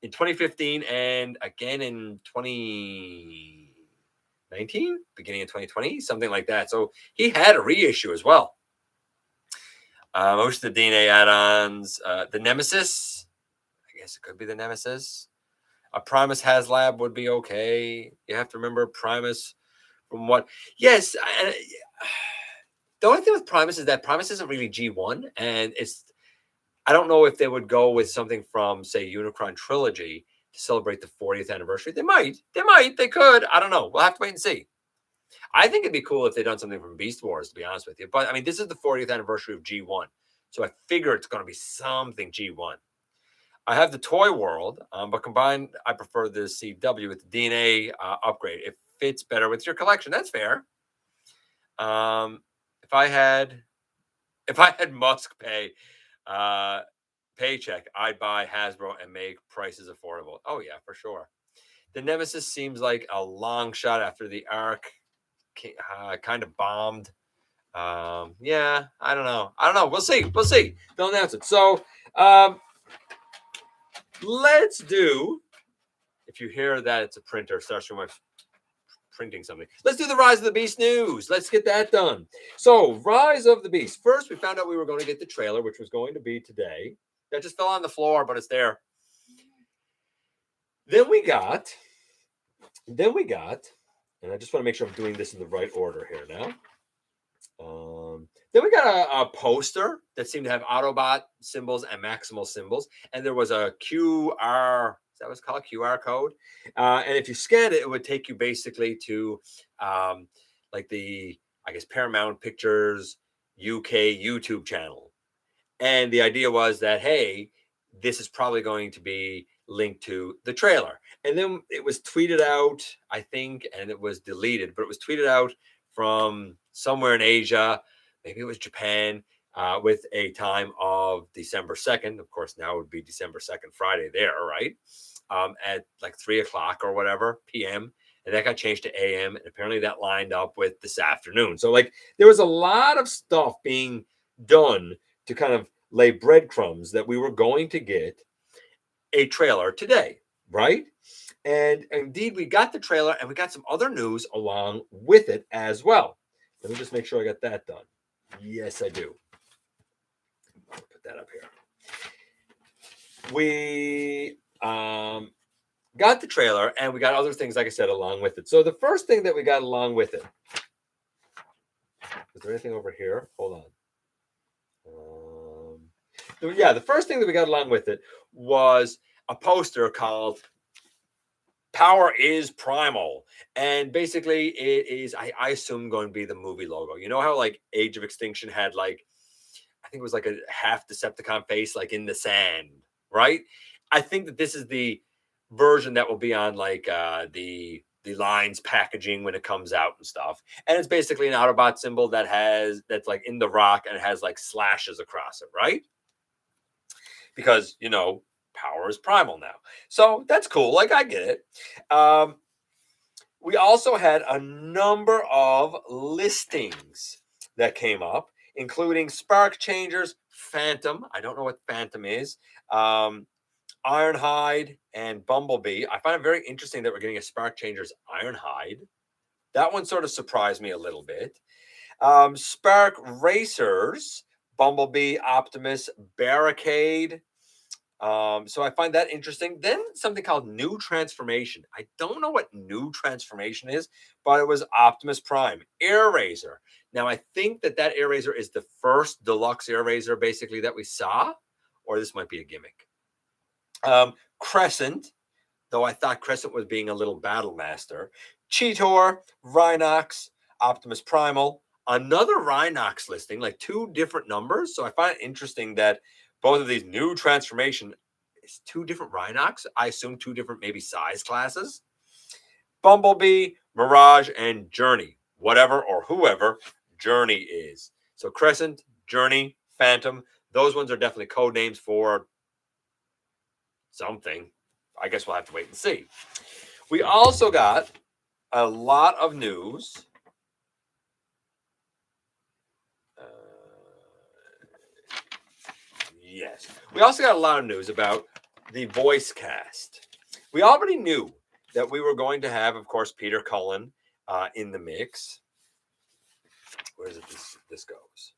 in 2015 and again in 2019, beginning of 2020, something like that. So he had a reissue as well. Most of the DNA add-ons, the Nemesis, I guess it could be the Nemesis. A Primus HasLab would be okay. You have to remember Primus from what... Yes, the only thing with Primus is that Primus isn't really G1, and I don't know if they would go with something from, say, Unicron Trilogy to celebrate the 40th anniversary. They might, they could. I don't know. We'll have to wait and see. I think it'd be cool if they'd done something from Beast Wars, to be honest with you. But I mean, this is the 40th anniversary of G1. So I figure it's going to be something G1. I have the Toy World, but combined, I prefer the CW with the DNA upgrade. It fits better with your collection. That's fair. If I had Musk pay paycheck, I'd buy Hasbro and make prices affordable. Oh yeah, for sure. The Nemesis seems like a long shot after the Ark kind of bombed. Yeah, I don't know. We'll see. They'll announce it. So let's do. If you hear that it's a printer, starts from printing something. Let's do the Rise of the Beast news. Let's get that done. So, Rise of the Beast. First, we found out we were going to get the trailer, which was going to be today. That just fell on the floor, but it's there. Then we got, and I just want to make sure I'm doing this in the right order here now. Then we got a poster that seemed to have Autobot symbols and Maximal symbols, and there was a QR. Is that what's called? QR code. And if you scan it, it would take you basically to like the, I guess, Paramount Pictures UK YouTube channel. And the idea was that, hey, this is probably going to be linked to the trailer. And then it was tweeted out, I think, and it was deleted, but it was tweeted out from somewhere in Asia. Maybe it was Japan, with a time of December 2nd. Of course, now it would be December 2nd, Friday there, right? At like 3 o'clock or whatever, p.m. And that got changed to a.m. And apparently that lined up with this afternoon. So like there was a lot of stuff being done to kind of lay breadcrumbs that we were going to get a trailer today, right? And indeed, we got the trailer and we got some other news along with it as well. Let me just make sure I got that done. Yes, I do. I'll put that up here. We got the trailer and we got other things, like I said, along with it. So the first thing that we got along with it, is there anything over here? Hold on. Yeah, the first thing that we got along with it was a poster called Power is Primal. And basically it is, I assume, going to be the movie logo. You know how like Age of Extinction had like, I think it was like a half Decepticon face like in the sand, right? I think that this is the version that will be on like the lines packaging when it comes out and stuff. And it's basically an Autobot symbol that's like in the rock and it has like slashes across it, right? Because, you know, power is primal now. So that's cool. Like, I get it. We also had a number of listings that came up, including Spark Changers, Phantom. I don't know what Phantom is. Ironhide and Bumblebee. I find it very interesting that we're getting a Spark Changers Ironhide. That one sort of surprised me a little bit. Spark Racers, Bumblebee, Optimus, Barricade. So I find that interesting. Then something called New Transformation. I don't know what New Transformation is, but it was Optimus Prime, Air Razor. Now I think that Air Razor is the first deluxe Air Razor basically that we saw, or this might be a gimmick. Crescent, though I thought Crescent was being a little battle master. Cheetor, Rhinox, Optimus Primal, another Rhinox listing, like 2 different numbers. So I find it interesting that both of these New Transformation is 2 different Rhinox. I assume 2 different maybe size classes. Bumblebee, Mirage, and Journey. Whatever or whoever Journey is. So Crescent, Journey, Phantom. Those ones are definitely code names for something. I guess we'll have to wait and see. We also got a lot of news. Yes. We also got a lot of news about the voice cast. We already knew that we were going to have, of course, Peter Cullen in the mix. Where is it this goes?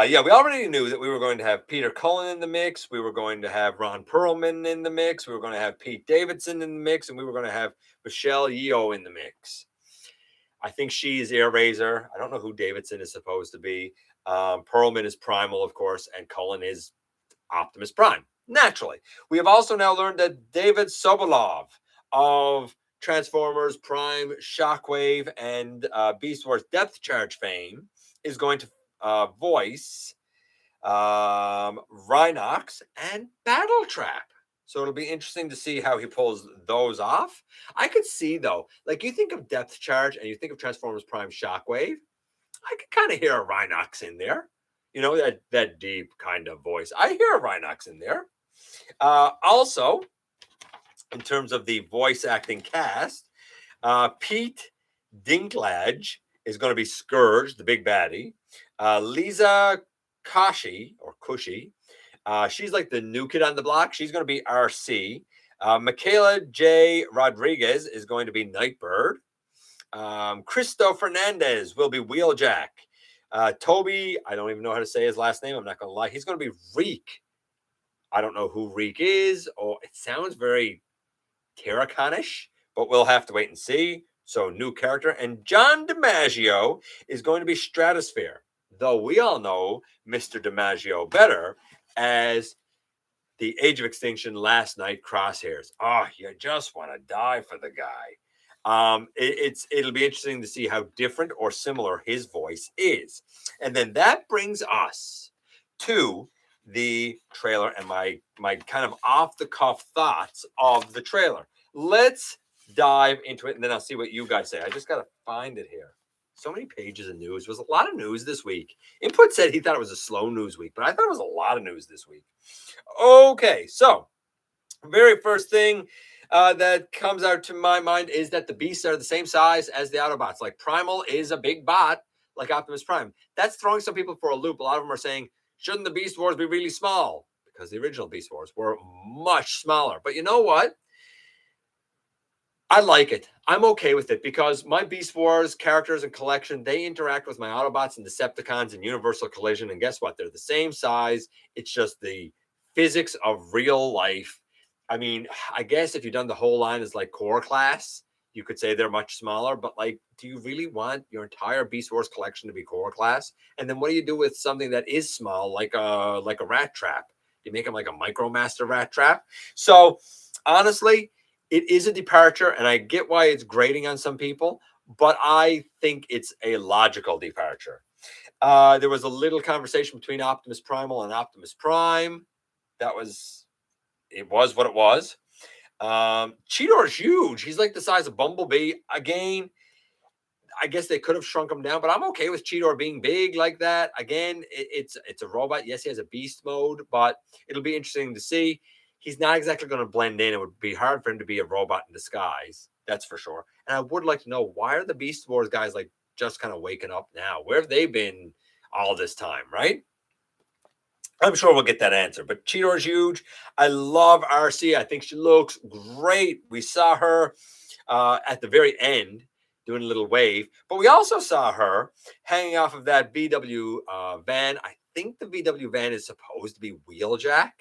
Yeah, we already knew that we were going to have Peter Cullen in the mix. We were going to have Ron Perlman in the mix. We were going to have Pete Davidson in the mix. And we were going to have Michelle Yeoh in the mix. I think she's Air Razor. I don't know who Davidson is supposed to be. Perlman is Primal, of course, and Cullen is Optimus Prime. Naturally. We have also now learned that David Sobolov of Transformers, Prime, Shockwave, and Beast Wars Depth Charge fame is going to voice Rhinox and Battletrap. So it'll be interesting to see how he pulls those off. I could see though, like you think of Depth Charge and you think of Transformers Prime Shockwave. I could kind of hear a Rhinox in there. You know, that deep kind of voice. I hear a Rhinox in there. Also, in terms of the voice acting cast, Pete Dinklage is going to be Scourge, the big baddie. Lisa Kashi, or Cushy, she's like the new kid on the block. She's going to be RC. Michaela J. Rodriguez is going to be Nightbird. Cristo Fernandez will be Wheeljack. Toby, I don't even know how to say his last name. I'm not going to lie. He's going to be Reek. I don't know who Reek is, or it sounds very Terraconish, but we'll have to wait and see. So, new character. And John DiMaggio is going to be Stratosphere, though we all know Mr. DiMaggio better as the Age of Extinction Last Night Crosshairs. Oh, you just want to die for the guy. It'll be interesting to see how different or similar his voice is. And then that brings us to the trailer and my kind of off the cuff thoughts of the trailer. Let's dive into it and then I'll see what you guys say. I just got to find it here. So many pages of news. It was a lot of news this week. Input said he thought it was a slow news week, but I thought it was a lot of news this week. Okay, so very first thing that comes out to my mind is that the beasts are the same size as the Autobots. Like Primal is a big bot, like Optimus Prime. That's throwing some people for a loop. A lot of them are saying, shouldn't the Beast Wars be really small? Because the original Beast Wars were much smaller. But you know what? I like it. I'm okay with it because my Beast Wars characters and collection, they interact with my Autobots and Decepticons and Universal Collision. And guess what? They're the same size. It's just the physics of real life. I mean, I guess if you've done the whole line as like core class, you could say they're much smaller. But like, do you really want your entire Beast Wars collection to be core class? And then what do you do with something that is small, like a rat trap? You make them like a MicroMaster rat trap. So honestly, it is a departure, and I get why it's grating on some people, but I think it's a logical departure. There was a little conversation between Optimus Primal and Optimus Prime. It was what it was. Cheetor's huge. He's like the size of Bumblebee. Again, I guess they could have shrunk him down, but I'm okay with Cheetor being big like that. Again, it's a robot. Yes, he has a beast mode, but it'll be interesting to see. He's not exactly going to blend in. It would be hard for him to be a robot in disguise. That's for sure. And I would like to know, why are the Beast Wars guys like just kind of waking up now? Where have they been all this time, right? I'm sure we'll get that answer. But Cheetor's huge. I love RC. I think she looks great. We saw her at the very end doing a little wave. But we also saw her hanging off of that VW van. I think the VW van is supposed to be Wheeljack.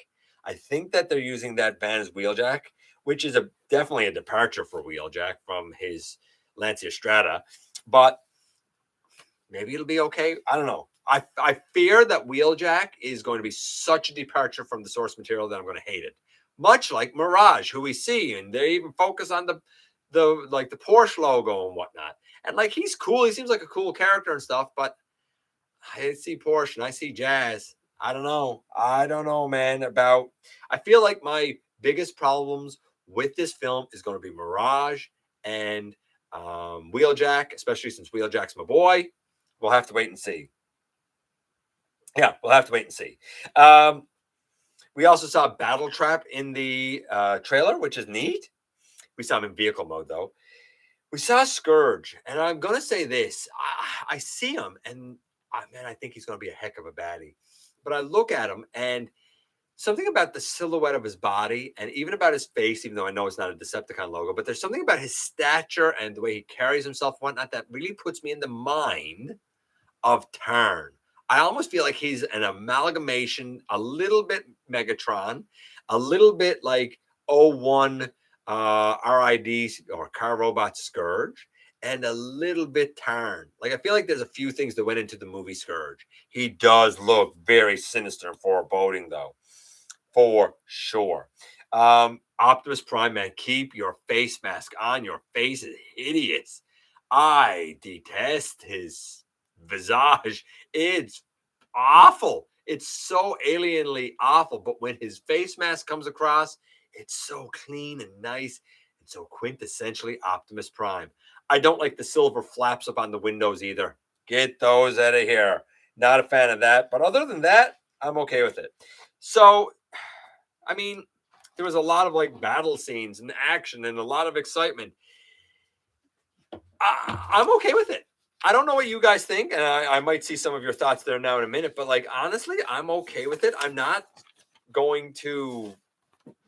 I think that they're using that van as Wheeljack, which is definitely a departure for Wheeljack from his Lancia Strata. But maybe it'll be okay. I don't know. I fear that Wheeljack is going to be such a departure from the source material that I'm going to hate it. Much like Mirage, who we see, and they even focus on the Porsche logo and whatnot. And like, he's cool. He seems like a cool character and stuff, but I see Porsche and I see Jazz. I don't know, man. I feel like my biggest problems with this film is going to be Mirage and Wheeljack, especially since Wheeljack's my boy. We'll have to wait and see. Yeah, we'll have to wait and see. We also saw Battle Trap in the trailer, which is neat. We saw him in vehicle mode, though. We saw Scourge, and I'm going to say this. I see him, and I think he's going to be a heck of a baddie. But I look at him, and something about the silhouette of his body, and even about his face, even though I know it's not a Decepticon logo, but there's something about his stature and the way he carries himself and whatnot that really puts me in the mind of Tarn. I almost feel like he's an amalgamation, a little bit Megatron, a little bit like 01 RID or Car Robot Scourge, and a little bit Tarn. Like, I feel like there's a few things that went into the movie Scourge. He does look very sinister and foreboding, though, for sure. Optimus Prime, man, keep your face mask on. Your face is hideous. I detest his visage. It's awful. It's so alienly awful. But when his face mask comes across, It's so clean and nice and so quintessentially Optimus Prime. I don't like the silver flaps up on the windows either. Get those out of here. Not a fan of that. But other than that, I'm okay with it. So, I mean, there was a lot of like battle scenes and action and a lot of excitement. I'm okay with it. I don't know what you guys think, and I might see some of your thoughts there now in a minute. But like honestly, I'm okay with it. I'm not going to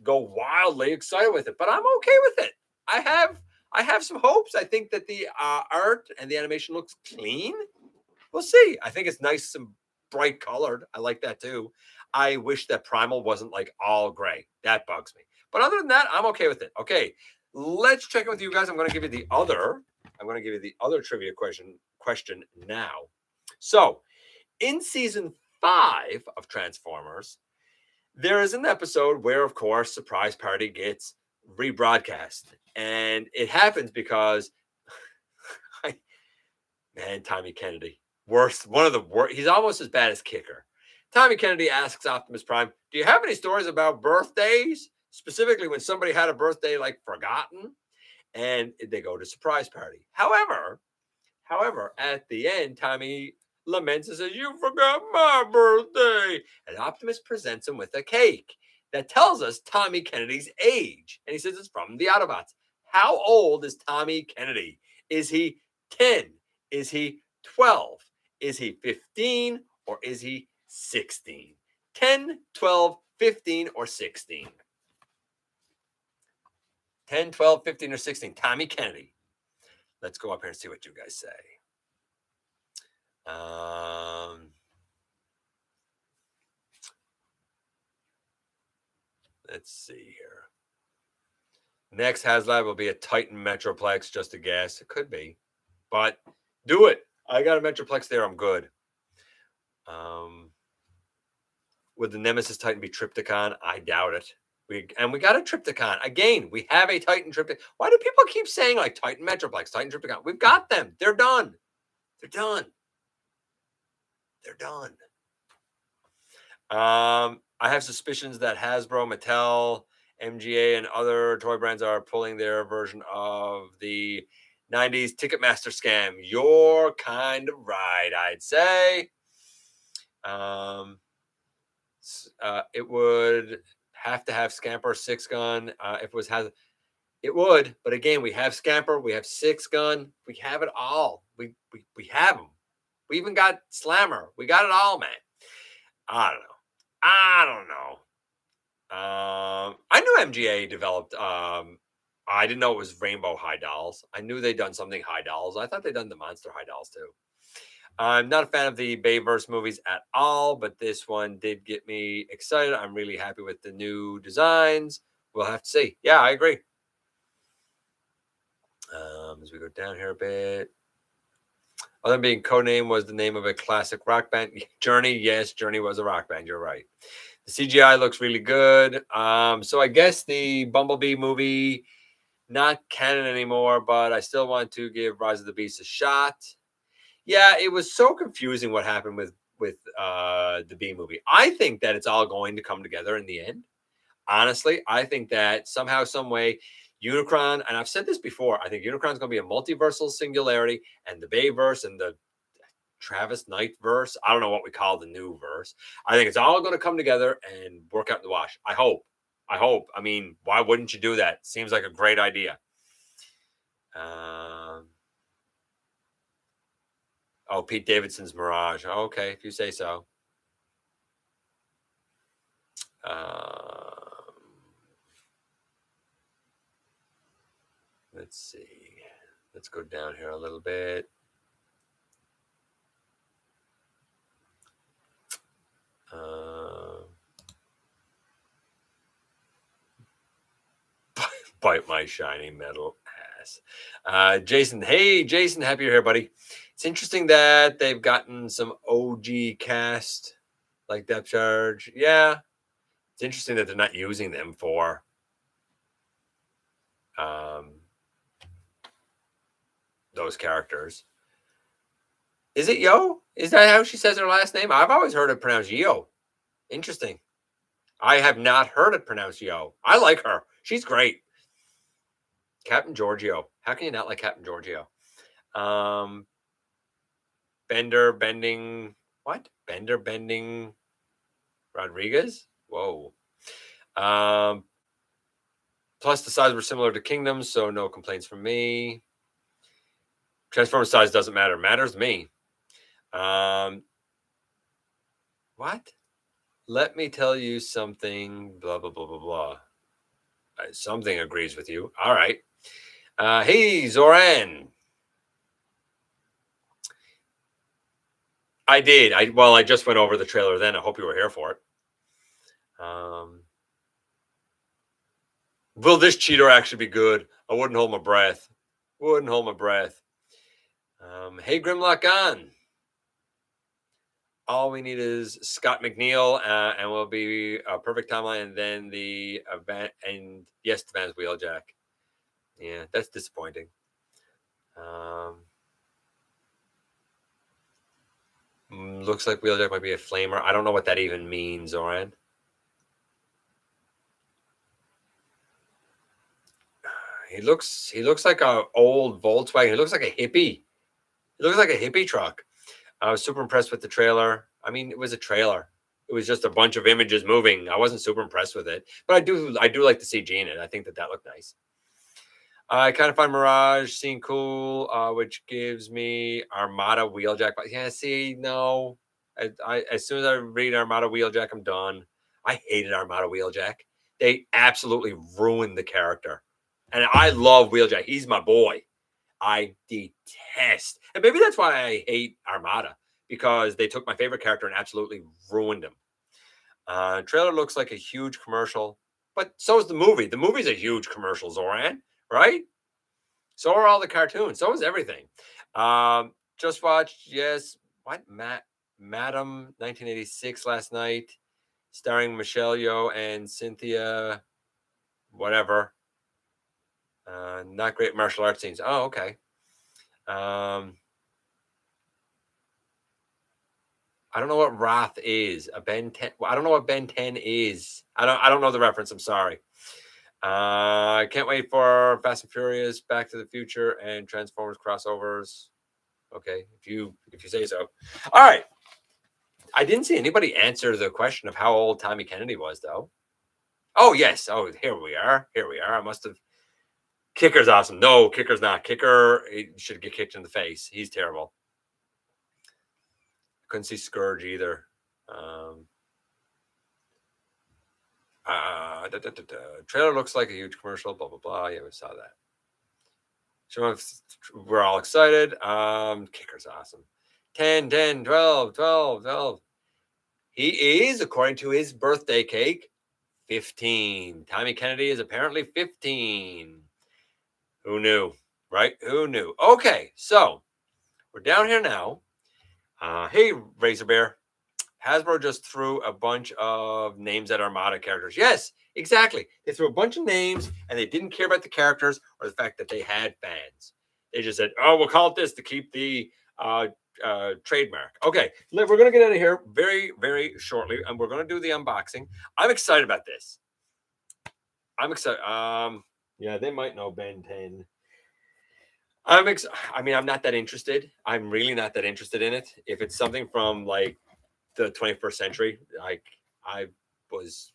go wildly excited with it, but I'm okay with it. I have some hopes. I think that the art and the animation looks clean. We'll see. I think it's nice and bright colored. I like that too. I wish that Primal wasn't like all gray. That bugs me. But other than that, I'm okay with it. Okay, let's check in with you guys. I'm going to give you the other. I'm going to give you the other trivia question now. So, in season 5 of Transformers, there is an episode where, of course, Surprise Party gets rebroadcast, and it happens because, man, Tommy Kennedy, worst, one of the worst. He's almost as bad as Kicker. Tommy Kennedy asks Optimus Prime, "Do you have any stories about birthdays, specifically when somebody had a birthday like forgotten?" And they go to Surprise Party. However, at the end, Tommy laments and says, "You forgot my birthday." And Optimus presents him with a cake that tells us Tommy Kennedy's age. And he says it's from the Autobots. How old is Tommy Kennedy? Is he 10? Is he 12? Is he 15? Or is he 16? 10, 12, 15, or 16? 10, 12, 15, or 16. Tommy Kennedy. Let's go up here and see what you guys say. Let's see here. Next HasLab will be a Titan Metroplex, just a guess. It could be, but do it. I got a Metroplex there. I'm good. Would the Nemesis Titan be Trypticon? I doubt it. We got a Trypticon. Again, we have a Titan Trypticon. Why do people keep saying like Titan Metroplex, Titan Trypticon? We've got them. They're done. They're done. They're done. I have suspicions that Hasbro, Mattel, MGA, and other toy brands are pulling their version of the 90s Ticketmaster scam. You're kind of right, I'd say. It would have to have Scamper 6-gun. If it was it would, but again, we have Scamper, we have 6-gun, we have it all. We have them. We even got Slammer. We got it all, man. I don't know. I knew MGA developed. I didn't know it was Rainbow High Dolls. I knew they'd done something High Dolls. I thought they'd done the Monster High Dolls too. I'm not a fan of the Bayverse movies at all, but this one did get me excited. I'm really happy with the new designs. We'll have to see. Yeah, I agree. As we go down here a bit. Other than being codename was the name of a classic rock band. Journey, yes, Journey was a rock band. You're right. The CGI looks really good. So I guess the Bumblebee movie, not canon anymore, but I still want to give Rise of the Beast a shot. Yeah, it was so confusing what happened with the B movie. I think that it's all going to come together in the end. Honestly, I think that somehow, some way, Unicron, and I've said this before, I think Unicron's going to be a multiversal singularity, and the Bayverse and the Travis Knight verse, I don't know what we call the new verse. I think it's all going to come together and work out in the wash. I hope. I mean, why wouldn't you do that? Seems like a great idea. Oh, Pete Davidson's Mirage. Okay, if you say so. Let's see. Let's go down here a little bit. Bite my shiny metal ass. Jason, hey, Jason, happy you're here, buddy. It's interesting that they've gotten some OG cast like Depth Charge. Yeah, it's interesting that they're not using them for those characters. Is it Yo? Is that how she says her last name? I've always heard it pronounced Yo. Interesting. I have not heard it pronounced Yo. I like her. She's great. Captain Giorgio. How can you not like Captain Giorgio? Bender bending. What? Bender bending Rodriguez? Whoa. Plus, the size were similar to Kingdoms, so no complaints from me. Transformer size doesn't matter. Matters to me. What? Let me tell you something. Blah, blah, blah, blah, blah. Something agrees with you. All right. Hey, Zoran. I did. I just went over the trailer then. I hope you were here for it. Will this cheater actually be good? I wouldn't hold my breath. Wouldn't hold my breath. Hey, Grimlock on. All we need is Scott McNeil, and we'll be a perfect timeline, and then the event, and yes, the Vans Wheeljack. Yeah, that's disappointing. Looks like Wheeljack might be a flamer. I don't know what that even means, Oren. He looks like an old Volkswagen. He looks like a hippie. He looks like a hippie truck. I was super impressed with the trailer. I mean, it was a trailer. It was just a bunch of images moving. I wasn't super impressed with it, but I do like the CG in it. I think that looked nice. I kind of find Mirage scene cool, which gives me Armada Wheeljack. But yeah, see, no. I as soon as I read Armada Wheeljack, I'm done. I hated Armada Wheeljack. They absolutely ruined the character. And I love Wheeljack. He's my boy. I detest. And maybe that's why I hate Armada, because they took my favorite character and absolutely ruined him. Trailer looks like a huge commercial, but so is the movie. The movie's a huge commercial, Zoran, right? So are all the cartoons. So is everything. Just watched, yes, what? Madam 1986 last night, starring Michelle Yeoh and Cynthia, whatever. Not great martial arts scenes. Oh, okay. I don't know what Wrath is. A Ben 10. I don't know what Ben 10 is. I don't know the reference. I'm sorry. I can't wait for Fast and Furious, Back to the Future, and Transformers crossovers. Okay, if you say so. All right. I didn't see anybody answer the question of how old Tommy Kennedy was, though. Oh yes. Oh, here we are. Here we are. I must have. Kicker's awesome. No, Kicker's not. Kicker should get kicked in the face. He's terrible. Couldn't see Scourge either. Trailer looks like a huge commercial. Blah blah blah. Yeah, we saw that. We're all excited. Kicker's awesome. 10, 10, 12, 12, 12. He is, according to his birthday cake, 15. Tommy Kennedy is apparently 15. Who knew, right? Who knew? Okay, so we're down here now. Hey, Razor Bear. Hasbro just threw a bunch of names at Armada characters. Yes, exactly. They threw a bunch of names and they didn't care about the characters or the fact that they had fans. They just said, oh, we'll call it this to keep the trademark. Okay, we're going to get out of here very, very shortly and we're going to do the unboxing. I'm excited about this. I'm excited. Yeah, they might know Ben 10. I mean, I'm not that interested. I'm really not that interested in it. If it's something from like the 21st century, like I was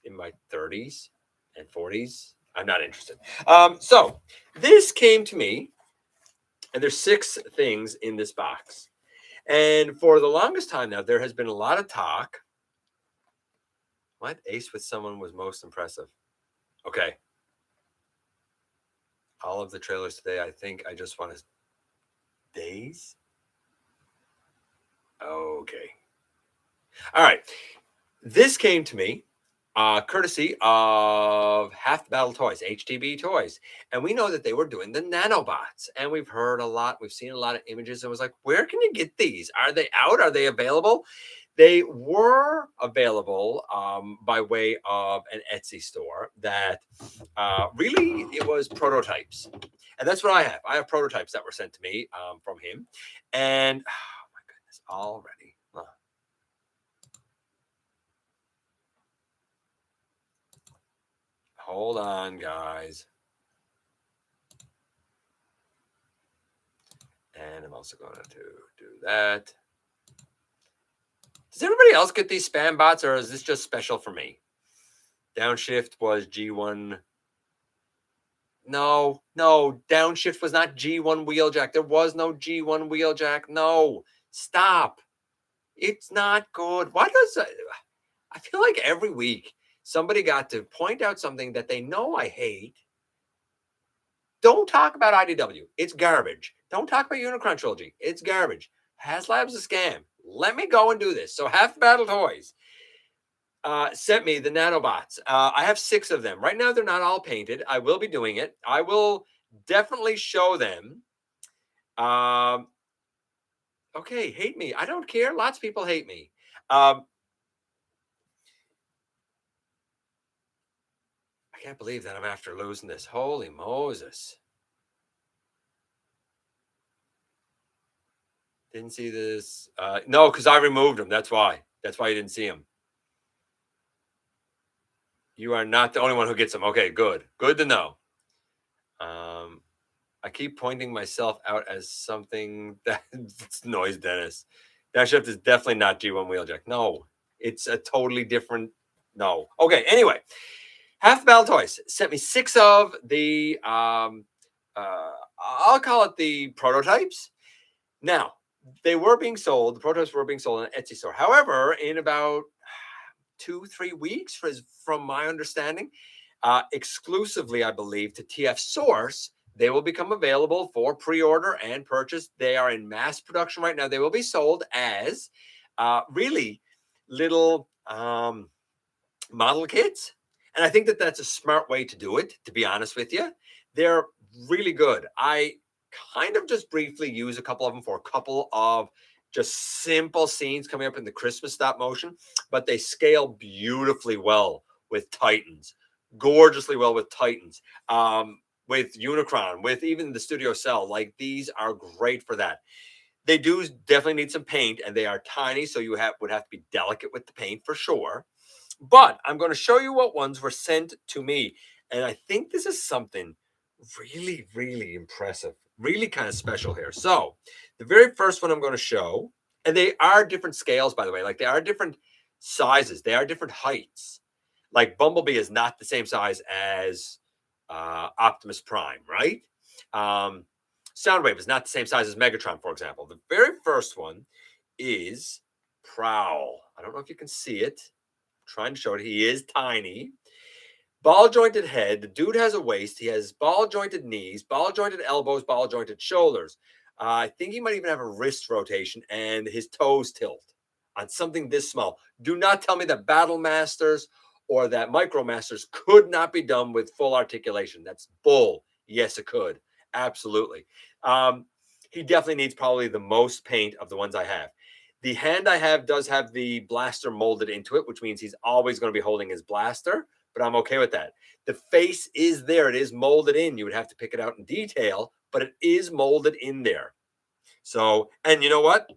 in my 30s and 40s, I'm not interested. So this came to me, and there's 6 things in this box. And for the longest time now, there has been a lot of talk. What ace with someone was most impressive? Okay. All of the trailers today, I think I just want to days. Okay. All right. This came to me courtesy of Half the Battle Toys, HTB Toys. And we know that they were doing the nanobots. And we've heard a lot. We've seen a lot of images. And was like, where can you get these? Are they out? Are they available? They were available by way of an Etsy store that really it was prototypes. And that's what I have. I have prototypes that were sent to me from him. And oh my goodness, already. hold on, guys. And I'm also going to do that. Does everybody else get these spam bots, or is this just special for me? Downshift was G1. No, downshift was not G1 wheeljack. There was no G1 wheeljack. No, stop. It's not good. Why does I feel like every week somebody got to point out something that they know I hate. Don't talk about IDW. It's garbage. Don't talk about Unicron Trilogy. It's garbage. HasLab's a scam. Let me go and do this. So Half Battle Toys sent me the nanobots. I have 6 of them. Right now, they're not all painted. I will be doing it. I will definitely show them. Okay, hate me. I don't care. Lots of people hate me. I can't believe that I'm after losing this. Holy Moses. Didn't see this. No, because I removed them. That's why. That's why you didn't see them. You are not the only one who gets them. Okay, good. Good to know. I keep pointing myself out as something that's noise, Dennis. That shift is definitely not G1 Wheeljack. No, it's a totally different. No. Okay, anyway. Half the Battle Toys sent me 6 of the, I'll call it the prototypes. Now, they were being sold. The prototypes were being sold on an Etsy store. However, in about 2-3 weeks, from my understanding, exclusively, I believe, to TF Source, they will become available for pre-order and purchase. They are in mass production right now. They will be sold as really little model kits. And I think that that's a smart way to do it, to be honest with you. They're really good. I kind of just briefly use a couple of them for a couple of just simple scenes coming up in the Christmas stop motion, but they scale beautifully well with Titans, gorgeously well with Titans, with Unicron, with even the Studio Cell. Like, these are great for that. They do definitely need some paint, and they are tiny, so you would have to be delicate with the paint for sure. But I'm going to show you what ones were sent to me. And I think this is something really, really impressive, really kind of special here. So the very first one I'm going to show, and they are different scales, by the way, like they are different sizes. They are different heights. Like Bumblebee is not the same size as Optimus Prime, right? Soundwave is not the same size as Megatron, for example. The very first one is Prowl. I don't know if you can see it. Trying to show it. He is tiny. Ball jointed head. The dude has a waist. He has ball jointed knees, ball jointed elbows, ball jointed shoulders. I think he might even have a wrist rotation, and his toes tilt on something this small. Do not tell me that Battle Masters or that Micro Masters could not be done with full articulation. That's bull. Yes, it could. Absolutely. He definitely needs probably the most paint of the ones I have. The hand I have does have the blaster molded into it, which means he's always going to be holding his blaster, but I'm okay with that. The face is there. It is molded in. You would have to pick it out in detail, but it is molded in there. So, and you know what?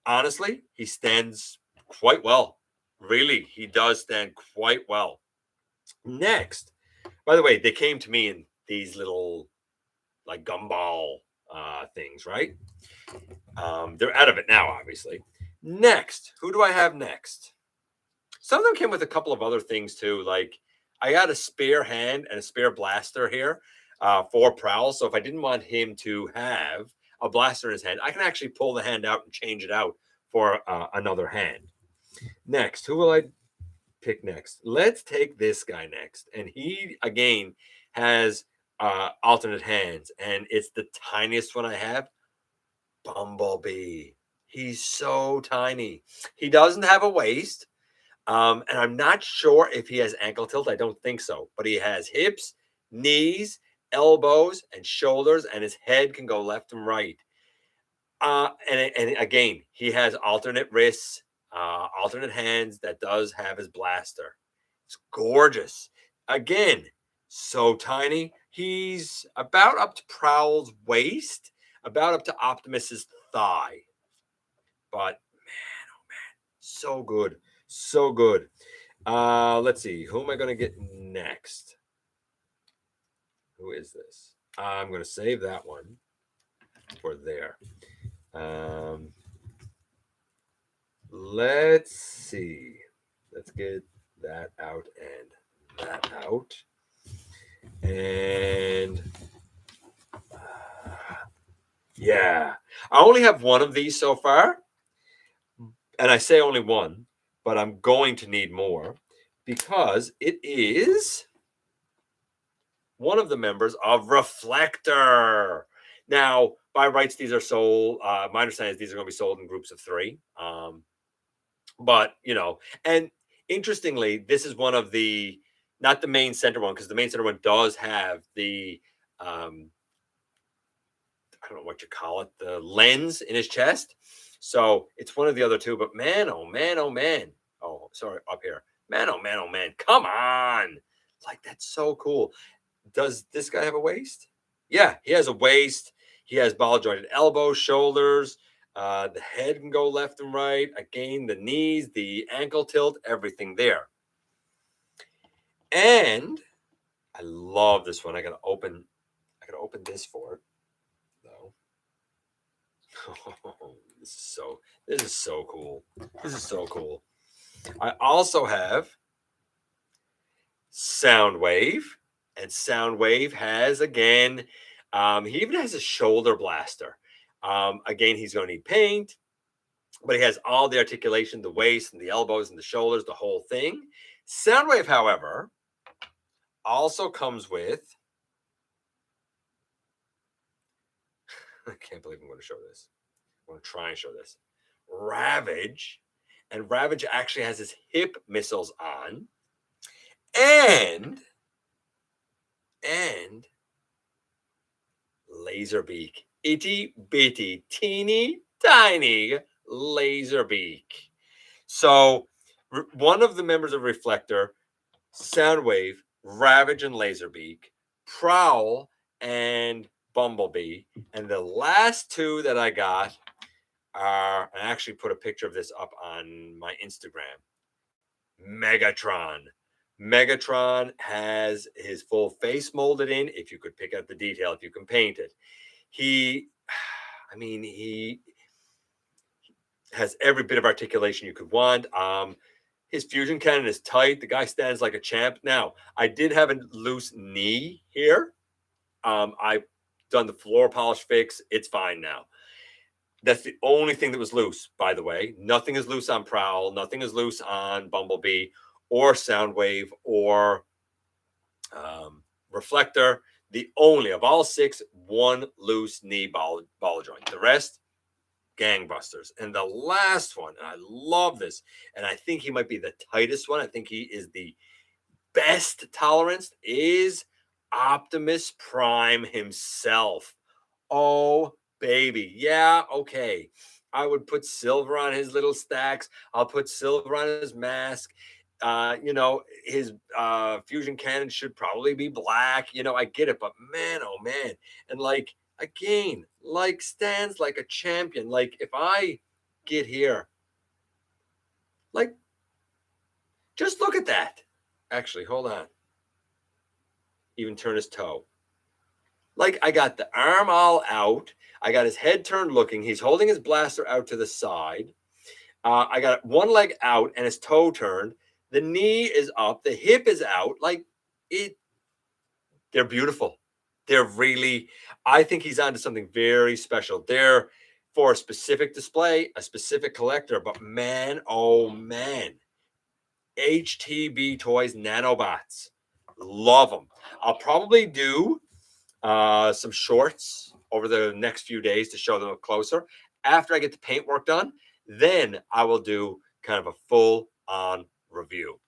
Honestly, he stands quite well. Really, he does stand quite well. Next, by the way, they came to me in these little like gumball things, right? They're out of it now, obviously. Next, who do I have next? Some of them came with a couple of other things too. Like I got a spare hand and a spare blaster here for Prowl. So if I didn't want him to have a blaster in his hand, I can actually pull the hand out and change it out for another hand. Next, who will I pick next? Let's take this guy next. And he, again, has alternate hands. And it's the tiniest one I have. Bumblebee. He's so tiny. He doesn't have a waist. And I'm not sure if he has ankle tilt. I don't think so. But he has hips, knees, elbows, and shoulders, and his head can go left and right. And again, he has alternate wrists, alternate hands that does have his blaster. It's gorgeous. Again, so tiny. He's about up to Prowl's waist, about up to Optimus's thigh. But man, oh man, so good. So good. Let's see. Who am I going to get next? Who is this? I'm going to save that one for there. Let's see. Let's get that out and that out. And yeah, I only have one of these so far. And I say only one, but I'm going to need more because it is one of the members of Reflector. Now, by rights, these are sold. My understanding is these are going to be sold in groups of 3. But, and interestingly, this is one of the, not the main center one, because the main center one does have the, I don't know what you call it, the lens in his chest. So it's one of the other two, but man, oh man, oh man. Oh, sorry, up here. Man, oh man, oh man. Come on. Like, that's so cool. Does this guy have a waist? Yeah, he has a waist. He has ball jointed elbows, shoulders. The head can go left and right. Again, the knees, the ankle tilt, everything there. And I love this one. I gotta open this for it, though. Oh, this is so cool. This is so cool. I also have Soundwave, and Soundwave has, again, he even has a shoulder blaster. Again, he's going to need paint, but he has all the articulation, the waist and the elbows and the shoulders, the whole thing. Soundwave, however, also comes with, I can't believe I'm going to show this. I'm going to try and show this. Ravage, and Ravage actually has his hip missiles on, and Laserbeak, itty bitty, teeny tiny Laserbeak. So one of the members of Reflector, Soundwave, Ravage, and Laserbeak, Prowl, and Bumblebee. And the last two that I got are, I actually put a picture of this up on my Instagram, Megatron. Megatron has his full face molded in. If you could pick out the detail, if you can paint it, he has every bit of articulation you could want. His fusion cannon is tight. The guy stands like a champ. Now, I did have a loose knee here. I've done the floor polish fix. It's fine now. That's the only thing that was loose, by the way. Nothing is loose on Prowl. Nothing is loose on Bumblebee or Soundwave or Reflector. The only of all 6, one loose knee ball joint. The rest, gangbusters. And the last one, and I love this, and I think he might be the tightest one. I think he is the best tolerance, is Optimus Prime himself. Oh, baby. Yeah, okay. I would put silver on his little stacks. I'll put silver on his mask. His fusion cannon should probably be black. I get it, but man, oh man. And like, again, like, stands like a champion. Like, if I get here, like, just look at that. Actually, hold on. Even turn his toe. Like, I got the arm all out. I got his head turned looking. He's holding his blaster out to the side. I got one leg out and his toe turned. The knee is up. The hip is out. Like, they're beautiful. They're really, I think he's onto something very special. They're for a specific display, a specific collector. But man, oh man, HTB Toys Nanobots. Love them. I'll probably do some shorts over the next few days to show them up closer. After I get the paint work done, then I will do kind of a full-on review.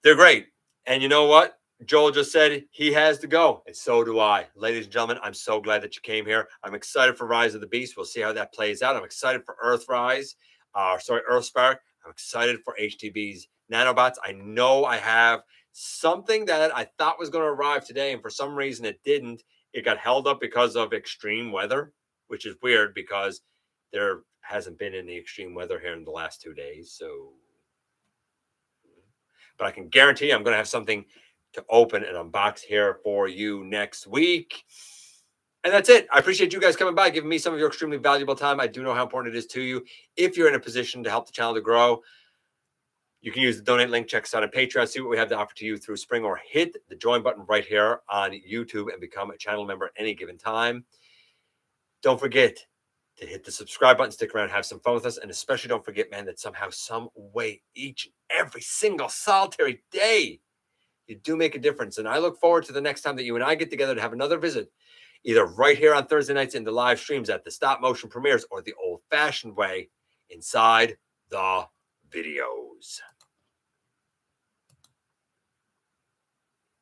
They're great. And you know what? Joel just said he has to go, and so do I. Ladies and gentlemen, I'm so glad that you came here. I'm excited for Rise of the Beast. We'll see how that plays out. I'm excited for Earthspark. I'm excited for HTB's Nanobots. I know I have something that I thought was going to arrive today, and for some reason it didn't. It got held up because of extreme weather, which is weird because there hasn't been any extreme weather here in the last 2 days. So but I can guarantee I'm going to have something to open and unbox here for you next week. And that's it. I appreciate you guys coming by, giving me some of your extremely valuable time. I do know how important it is to you. If you're in a position to help the channel to grow, you can use the donate link. Check us out on Patreon. See what we have to offer to you through Spring, or hit the join button right here on YouTube and become a channel member at any given time. Don't forget to hit the subscribe button, stick around, have some fun with us. And especially don't forget, man, that somehow, some way, each and every single solitary day, you do make a difference. And I look forward to the next time that you and I get together to have another visit, either right here on Thursday nights in the live streams at the stop motion premieres, or the old fashioned way inside the videos.